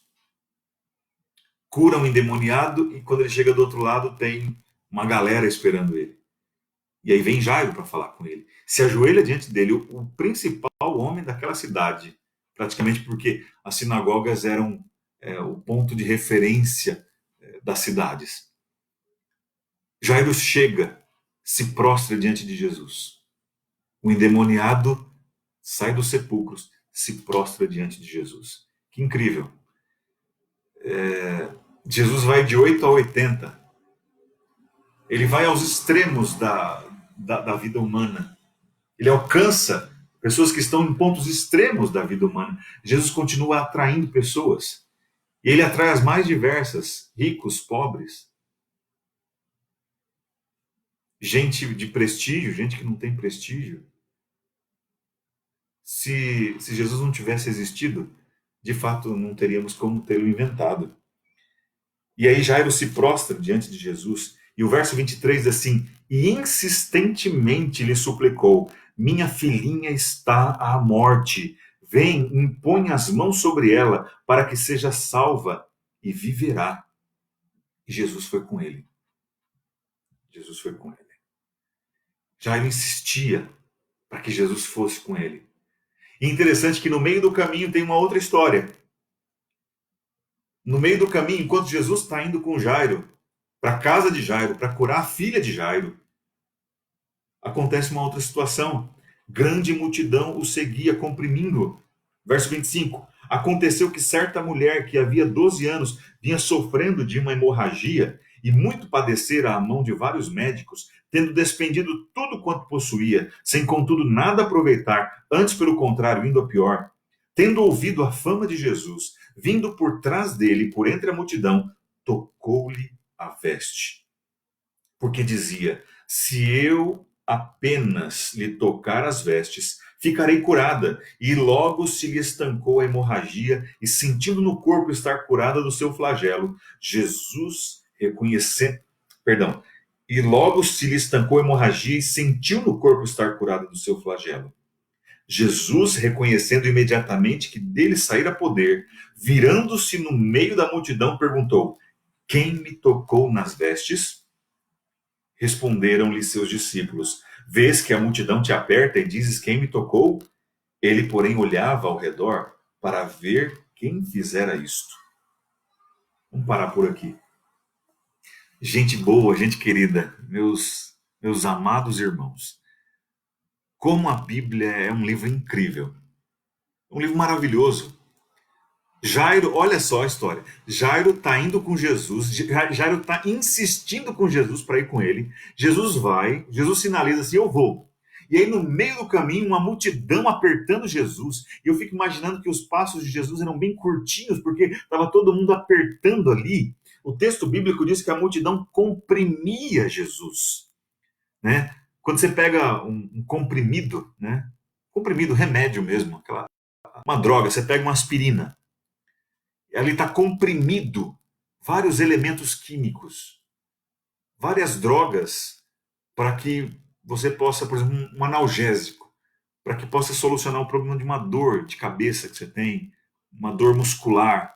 S1: cura um endemoniado, e quando ele chega do outro lado, tem uma galera esperando ele. E aí vem Jairo para falar com ele. Se ajoelha diante dele, o principal homem daquela cidade, praticamente porque as sinagogas eram o ponto de referência das cidades. Jairo chega, se prostra diante de Jesus. O endemoniado sai dos sepulcros, se prostra diante de Jesus. Que incrível. Jesus vai de 8 a 80. Ele vai aos extremos da vida humana. Ele alcança pessoas que estão em pontos extremos da vida humana. Jesus continua atraindo pessoas. E ele atrai as mais diversas, ricos, pobres, gente de prestígio, gente que não tem prestígio. Se Jesus não tivesse existido, de fato não teríamos como tê-lo inventado. E aí Jairo se prostra diante de Jesus, e o verso 23 diz assim: e insistentemente lhe suplicou: minha filhinha está à morte, vem, impõe as mãos sobre ela, para que seja salva e viverá. E Jesus foi com ele. Jesus foi com ele. Jairo insistia para que Jesus fosse com ele. E interessante que no meio do caminho tem uma outra história. No meio do caminho, enquanto Jesus está indo com Jairo, para a casa de Jairo, para curar a filha de Jairo, acontece uma outra situação. Grande multidão o seguia, comprimindo. Verso 25. Aconteceu que certa mulher que havia 12 anos vinha sofrendo de uma hemorragia e muito padecera à mão de vários médicos, tendo despendido tudo quanto possuía, sem contudo nada aproveitar, antes pelo contrário, indo a pior. Tendo ouvido a fama de Jesus, vindo por trás dele, por entre a multidão, tocou-lhe a veste. Porque dizia: se eu apenas lhe tocar as vestes, ficarei curada. E logo se lhe estancou a hemorragia, e sentindo no corpo estar curada do seu flagelo, Jesus reconhecendo, perdão, e logo se lhe estancou a hemorragia e sentiu no corpo estar curada do seu flagelo. Jesus, reconhecendo imediatamente que dele saíra poder, virando-se no meio da multidão, perguntou: quem me tocou nas vestes? Responderam-lhe seus discípulos: vês que a multidão te aperta e dizes: quem me tocou? Ele, porém, olhava ao redor para ver quem fizera isto. Vamos parar por aqui. Gente boa, gente querida, meus amados irmãos, como a Bíblia é um livro incrível, um livro maravilhoso. Jairo, olha só a história. Jairo está indo com Jesus, Jairo está insistindo com Jesus para ir com ele. Jesus vai, Jesus sinaliza assim: eu vou. E aí, no meio do caminho, uma multidão apertando Jesus. E eu fico imaginando que os passos de Jesus eram bem curtinhos, porque estava todo mundo apertando ali. O texto bíblico diz que a multidão comprimia Jesus, né? Quando você pega um comprimido, né? Comprimido, remédio mesmo, uma droga, você pega uma aspirina. Ali está comprimido vários elementos químicos, várias drogas, para que você possa, por exemplo, um analgésico, para que possa solucionar o problema de uma dor de cabeça que você tem, uma dor muscular,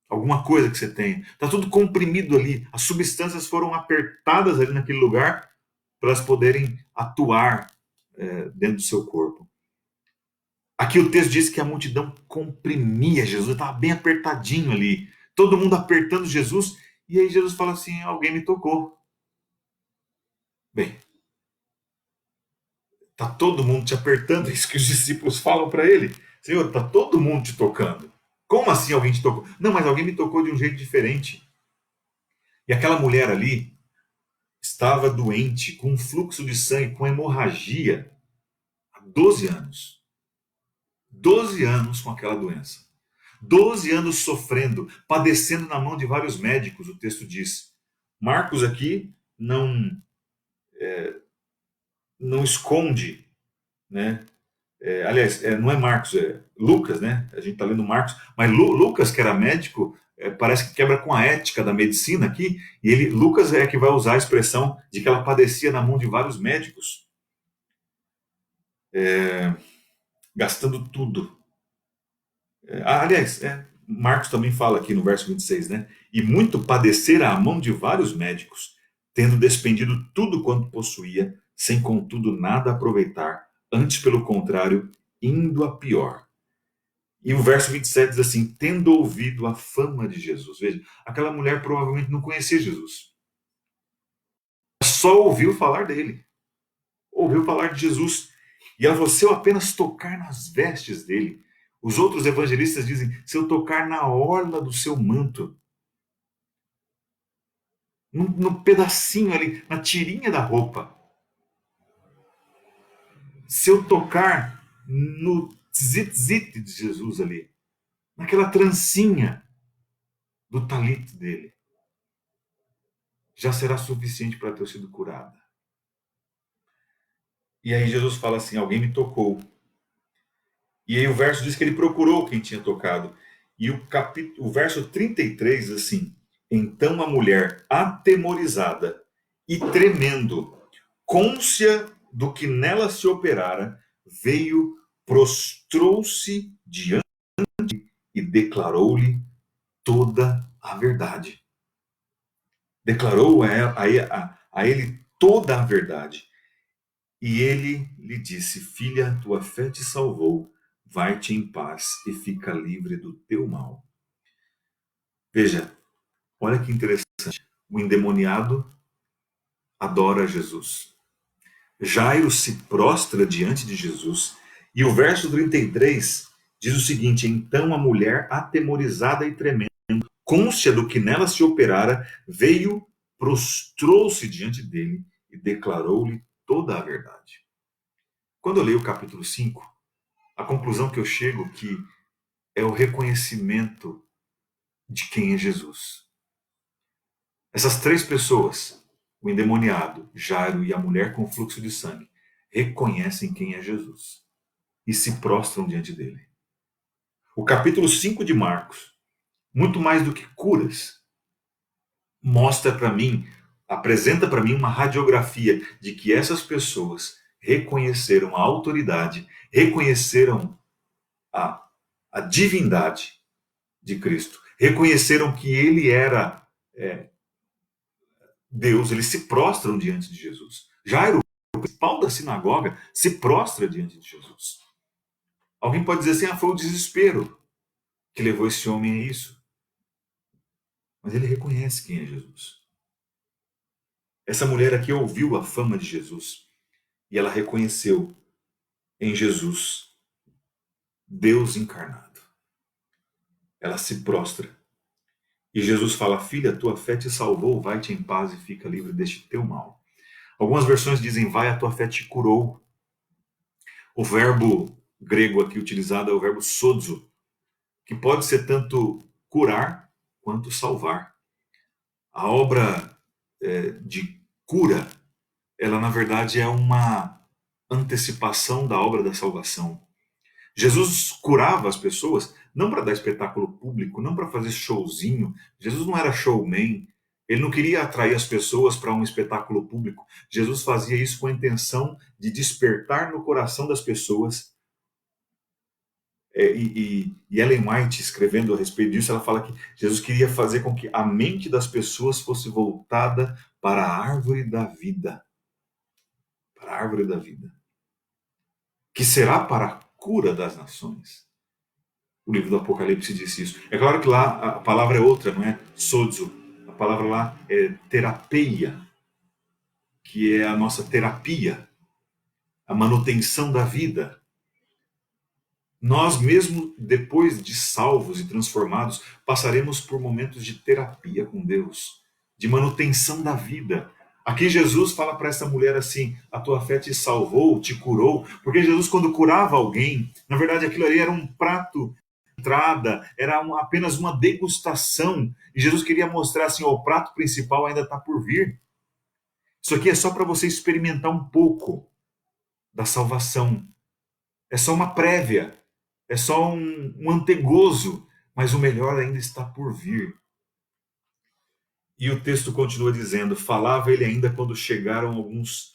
S1: alguma coisa que você tem. Está tudo comprimido ali. As substâncias foram apertadas ali naquele lugar para elas poderem atuar dentro do seu corpo. Aqui o texto diz que a multidão comprimia Jesus, estava bem apertadinho ali. Todo mundo apertando Jesus. E aí Jesus fala assim: alguém me tocou. Bem, tá todo mundo te apertando. É isso que os discípulos falam para ele. Senhor, tá todo mundo te tocando. Como assim alguém te tocou? Não, mas alguém me tocou de um jeito diferente. E aquela mulher ali estava doente, com um fluxo de sangue, com hemorragia, há 12 anos. 12 anos com aquela doença. 12 anos sofrendo, padecendo na mão de vários médicos, o texto diz. Marcos aqui não esconde, né? Aliás, não é Marcos, é Lucas, né? A gente está lendo Marcos, mas Lucas, que era médico, parece que quebra com a ética da medicina aqui, e Lucas é que vai usar a expressão de que ela padecia na mão de vários médicos, gastando tudo. Aliás, Marcos também fala aqui no verso 26, né? E muito padecera à mão de vários médicos, tendo despendido tudo quanto possuía, sem contudo nada aproveitar, antes pelo contrário, indo a pior. E o verso 27 diz assim: tendo ouvido a fama de Jesus. Veja, aquela mulher provavelmente não conhecia Jesus. Só ouviu falar dele. Ouviu falar de Jesus. E ela falou: se eu apenas tocar nas vestes dele. Os outros evangelistas dizem: se eu tocar na orla do seu manto, no pedacinho ali, na tirinha da roupa. Se eu tocar no zit-zit de Jesus ali, naquela trancinha do talite dele, já será suficiente para ter sido curada. E aí Jesus fala assim: alguém me tocou. E aí o verso diz que ele procurou quem tinha tocado. E o verso 33 diz assim: então a mulher, atemorizada e tremendo, cônscia do que nela se operara, veio, prostrou-se diante e declarou-lhe toda a verdade. Declarou a ele toda a verdade. E ele lhe disse: filha, tua fé te salvou, vai-te em paz e fica livre do teu mal. Veja, olha que interessante. O endemoniado adora Jesus. Jairo se prostra diante de Jesus. E o verso 33 Diz o seguinte: então a mulher, atemorizada e tremendo, cônscia do que nela se operara, veio, prostrou-se diante dele e declarou-lhe toda a verdade. Quando eu leio o capítulo 5, a conclusão que eu chego que é o reconhecimento de quem é Jesus. Essas três pessoas, o endemoniado, Jairo e a mulher com fluxo de sangue, reconhecem quem é Jesus e se prostram diante dele. O capítulo 5 de Marcos, muito mais do que curas, mostra para mim, apresenta para mim uma radiografia de que essas pessoas reconheceram a autoridade, reconheceram a, a divindade de Cristo, reconheceram que ele era Deus, eles se prostram diante de Jesus. Jairo, o principal da sinagoga, se prostra diante de Jesus. Alguém pode dizer assim: foi o desespero que levou esse homem a isso. Mas ele reconhece quem é Jesus. Essa mulher aqui ouviu a fama de Jesus e ela reconheceu em Jesus Deus encarnado. Ela se prostra. E Jesus fala: filha, tua fé te salvou, vai-te em paz e fica livre deste teu mal. Algumas versões dizem: vai, a tua fé te curou. O verbo grego aqui utilizado é o verbo sozo, que pode ser tanto curar quanto salvar. A obra de cura, ela na verdade é uma antecipação da obra da salvação. Jesus curava as pessoas não para dar espetáculo público, não para fazer showzinho. Jesus não era showman. Ele não queria atrair as pessoas para um espetáculo público. Jesus fazia isso com a intenção de despertar no coração das pessoas. E Ellen White, escrevendo a respeito disso, ela fala que Jesus queria fazer com que a mente das pessoas fosse voltada para a árvore da vida. Para a árvore da vida. Que será para a cura das nações. O livro do Apocalipse diz isso. É claro que lá a palavra é outra, não é sozo. A palavra lá é terapeia, que é a nossa terapia, a manutenção da vida. Nós, mesmo depois de salvos e transformados, passaremos por momentos de terapia com Deus, de manutenção da vida. Aqui Jesus fala para essa mulher assim: a tua fé te salvou, te curou, porque Jesus, quando curava alguém, na verdade aquilo ali era um prato de entrada, era apenas uma degustação, e Jesus queria mostrar assim: ó, o prato principal ainda está por vir. Isso aqui é só para você experimentar um pouco da salvação, é só uma prévia. É só um antegozo, mas o melhor ainda está por vir. E o texto continua dizendo: falava ele ainda quando chegaram alguns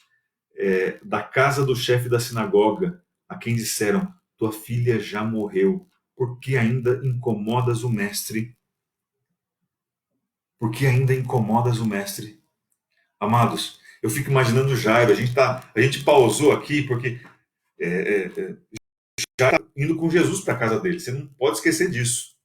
S1: da casa do chefe da sinagoga, a quem disseram: tua filha já morreu, por que ainda incomodas o mestre? Por que ainda incomodas o mestre? Amados, eu fico imaginando Jairo, a gente pausou aqui porque Jairo está indo com Jesus para a casa dele, você não pode esquecer disso.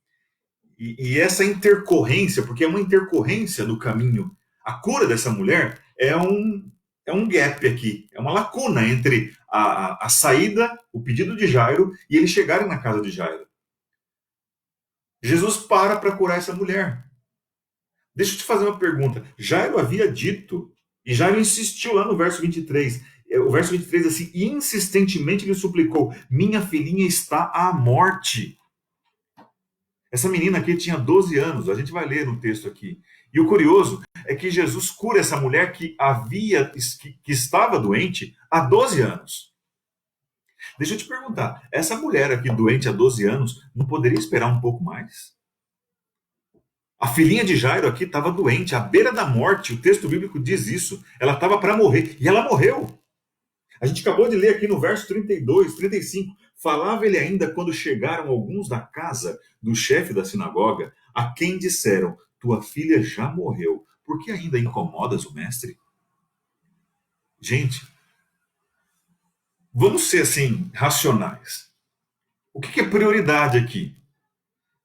S1: E essa intercorrência, porque é uma intercorrência no caminho, a cura dessa mulher é um gap aqui, é uma lacuna entre a saída, o pedido de Jairo e eles chegarem na casa de Jairo. Jesus para curar essa mulher. Deixa eu te fazer uma pergunta. Jairo havia dito, e Jairo insistiu lá no verso 23. O verso 23 assim: insistentemente lhe suplicou: minha filhinha está à morte. Essa menina aqui tinha 12 anos, a gente vai ler no texto aqui. E o curioso é que Jesus cura essa mulher que estava doente há 12 anos. Deixa eu te perguntar, essa mulher aqui doente há 12 anos não poderia esperar um pouco mais? A filhinha de Jairo aqui estava doente, à beira da morte, o texto bíblico diz isso. Ela estava para morrer, e ela morreu. A gente acabou de ler aqui no verso 32, 35. Falava ele ainda quando chegaram alguns da casa do chefe da sinagoga, a quem disseram: tua filha já morreu, por que ainda incomodas o mestre? Gente, vamos ser assim, racionais. O que é prioridade aqui?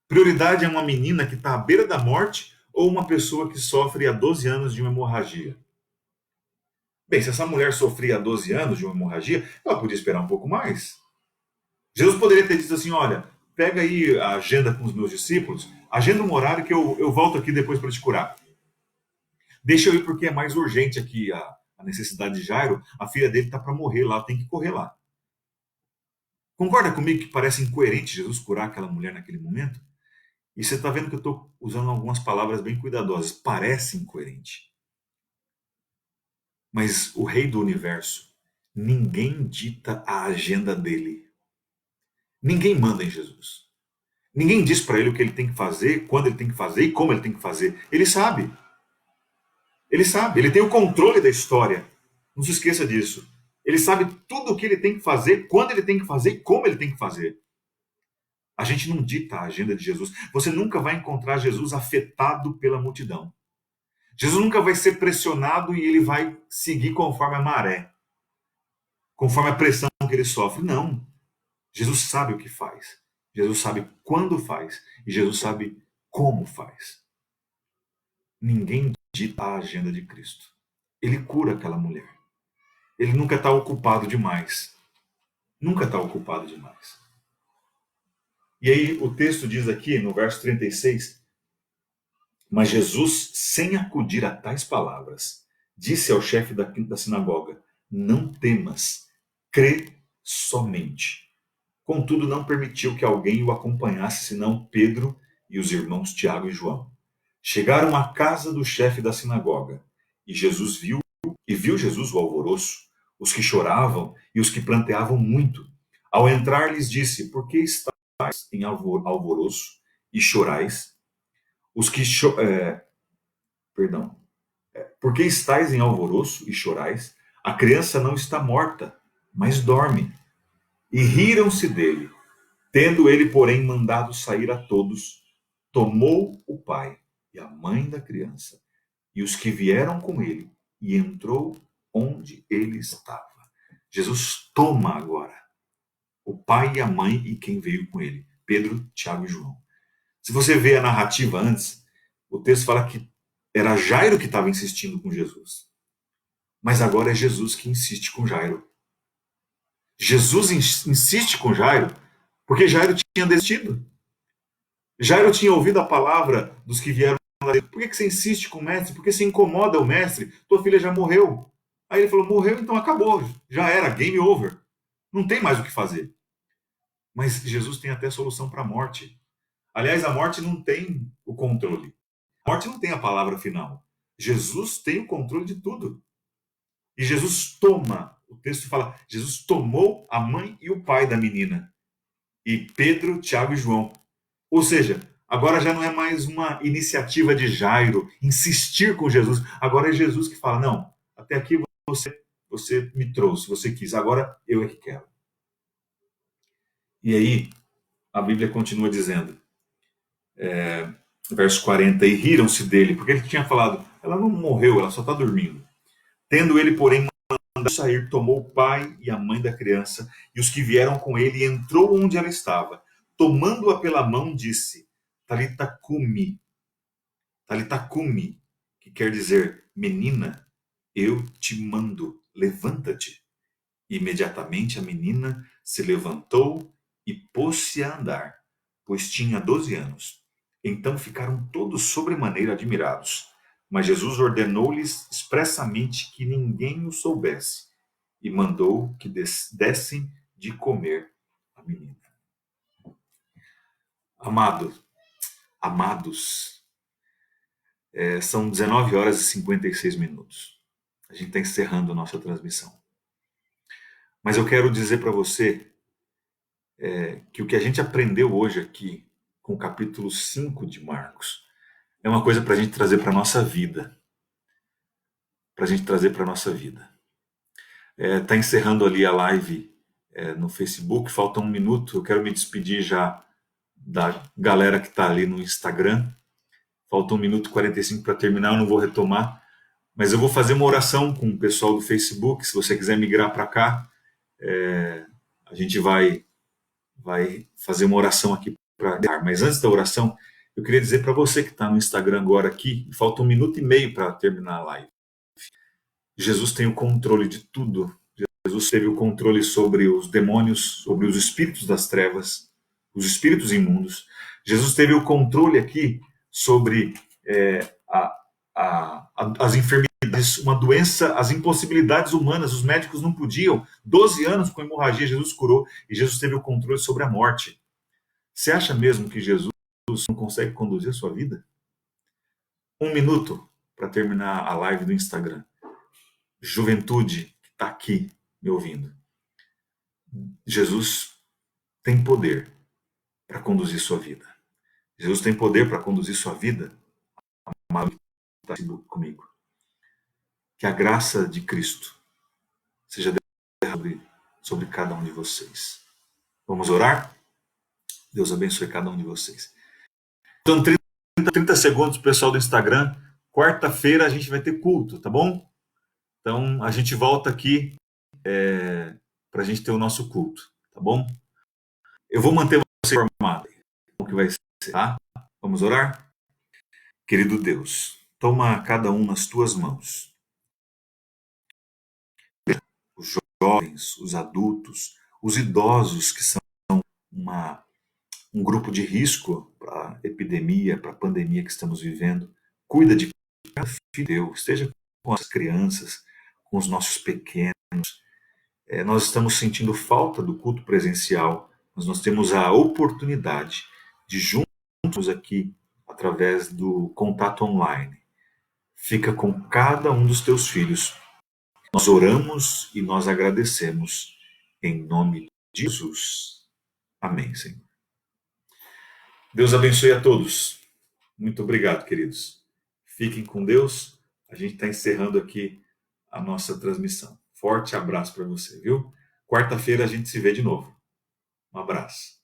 S1: Prioridade é uma menina que está à beira da morte ou uma pessoa que sofre há 12 anos de uma hemorragia? Bem, se essa mulher sofria há 12 anos de uma hemorragia, ela podia esperar um pouco mais. Jesus poderia ter dito assim: olha, pega aí a agenda com os meus discípulos, agenda um horário que eu volto aqui depois para te curar. Deixa eu ir porque é mais urgente aqui a necessidade de Jairo. A filha dele está para morrer lá, tem que correr lá. Concorda comigo que parece incoerente Jesus curar aquela mulher naquele momento? E você está vendo que eu estou usando algumas palavras bem cuidadosas. Parece incoerente. Mas o rei do universo, ninguém dita a agenda dele. Ninguém manda em Jesus. Ninguém diz para ele o que ele tem que fazer, quando ele tem que fazer e como ele tem que fazer. Ele sabe. Ele sabe. Ele tem o controle da história. Não se esqueça disso. Ele sabe tudo o que ele tem que fazer, quando ele tem que fazer e como ele tem que fazer. A gente não dita a agenda de Jesus. Você nunca vai encontrar Jesus afetado pela multidão. Jesus nunca vai ser pressionado e ele vai seguir conforme a maré, conforme a pressão que ele sofre. Não. Jesus sabe o que faz. Jesus sabe quando faz. E Jesus sabe como faz. Ninguém dita a agenda de Cristo. Ele cura aquela mulher. Ele nunca está ocupado demais. Nunca está ocupado demais. E aí o texto diz aqui, no verso 36, mas Jesus, sem acudir a tais palavras, disse ao chefe da sinagoga, não temas, crê somente. Contudo, não permitiu que alguém o acompanhasse, senão Pedro e os irmãos Tiago e João. Chegaram à casa do chefe da sinagoga, e viu Jesus o alvoroço, os que choravam e os que planteavam muito. Ao entrar, lhes disse, por que estáis em alvoroço e chorais? Perdão. Por que estáis em alvoroço e chorais? A criança não está morta, mas dorme. E riram-se dele. Tendo ele, porém, mandado sair a todos, tomou o pai e a mãe da criança e os que vieram com ele e entrou onde ele estava. Jesus toma agora o pai e a mãe e quem veio com ele, Pedro, Tiago e João. Se você vê a narrativa antes, o texto fala que era Jairo que estava insistindo com Jesus. Mas agora é Jesus que insiste com Jairo. Jesus insiste com Jairo porque Jairo tinha desistido. Jairo tinha ouvido a palavra dos que vieram lá dentro. Por que você insiste com o mestre? Por que você incomoda o mestre? Tua filha já morreu. Aí ele falou, morreu, então acabou. Já era, game over. Não tem mais o que fazer. Mas Jesus tem até solução para a morte. Aliás, a morte não tem o controle. A morte não tem a palavra final. Jesus tem o controle de tudo. E Jesus toma, o texto fala, Jesus tomou a mãe e o pai da menina. E Pedro, Tiago e João. Ou seja, agora já não é mais uma iniciativa de Jairo insistir com Jesus. Agora é Jesus que fala, não, até aqui você me trouxe, você quis, agora eu é que quero. E aí, a Bíblia continua dizendo, verso 40, e riram-se dele, porque ele tinha falado, ela não morreu, ela só está dormindo. Tendo ele, porém, mandado sair, tomou o pai e a mãe da criança e os que vieram com ele e entrou onde ela estava. Tomando-a pela mão, disse, Talita cumi, que quer dizer, menina, eu te mando, levanta-te. Imediatamente a menina se levantou e pôs-se a andar, pois tinha 12 anos. Então ficaram todos sobremaneira admirados. Mas Jesus ordenou-lhes expressamente que ninguém o soubesse e mandou que dessem de comer a menina. Amados, são 19 horas e 56 minutos. A gente está encerrando a nossa transmissão. Mas eu quero dizer para você que o que a gente aprendeu hoje aqui, com o capítulo 5 de Marcos, é uma coisa para a gente trazer para a nossa vida. Para a gente trazer para a nossa vida. Está encerrando ali a live no Facebook, falta um minuto. Eu quero me despedir já da galera que está ali no Instagram. Falta 1 minuto e 45 para terminar, eu não vou retomar. Mas eu vou fazer uma oração com o pessoal do Facebook. Se você quiser migrar para cá, a gente vai fazer uma oração aqui para dar. Mas antes da oração, eu queria dizer para você que está no Instagram agora aqui, falta 1 minuto e meio para terminar a live. Jesus tem o controle de tudo. Jesus teve o controle sobre os demônios, sobre os espíritos das trevas. os espíritos imundos. Jesus teve o controle aqui sobre as enfermidades, uma doença, as impossibilidades humanas. Os médicos não podiam. 12 anos com hemorragia, Jesus curou e Jesus teve o controle sobre a morte. Você acha mesmo que Jesus não consegue conduzir a sua vida? 1 minuto para terminar a live do Instagram. Juventude que está aqui me ouvindo. Jesus tem poder para conduzir sua vida. Jesus tem poder para conduzir sua vida. Amado que está comigo. Que a graça de Cristo seja derramada sobre cada um de vocês. Vamos orar? Deus abençoe cada um de vocês. Então, 30 segundos, pessoal do Instagram. Quarta-feira a gente vai ter culto, tá bom? Então, a gente volta aqui para a gente ter o nosso culto, tá bom? Eu vou manter você informado como que vai ser, tá? Vamos orar? Querido Deus, toma cada um nas tuas mãos. Os jovens, os adultos, os idosos que são um grupo de risco para a epidemia, para a pandemia que estamos vivendo. Cuida de cada filho de Deus, esteja com as crianças, com os nossos pequenos. Nós estamos sentindo falta do culto presencial, mas nós temos a oportunidade de juntos aqui, através do contato online. Fica com cada um dos teus filhos. Nós oramos e nós agradecemos em nome de Jesus. Amém, Senhor. Deus abençoe a todos. Muito obrigado, queridos. Fiquem com Deus. A gente está encerrando aqui a nossa transmissão. Forte abraço para você, viu? Quarta-feira a gente se vê de novo. Um abraço.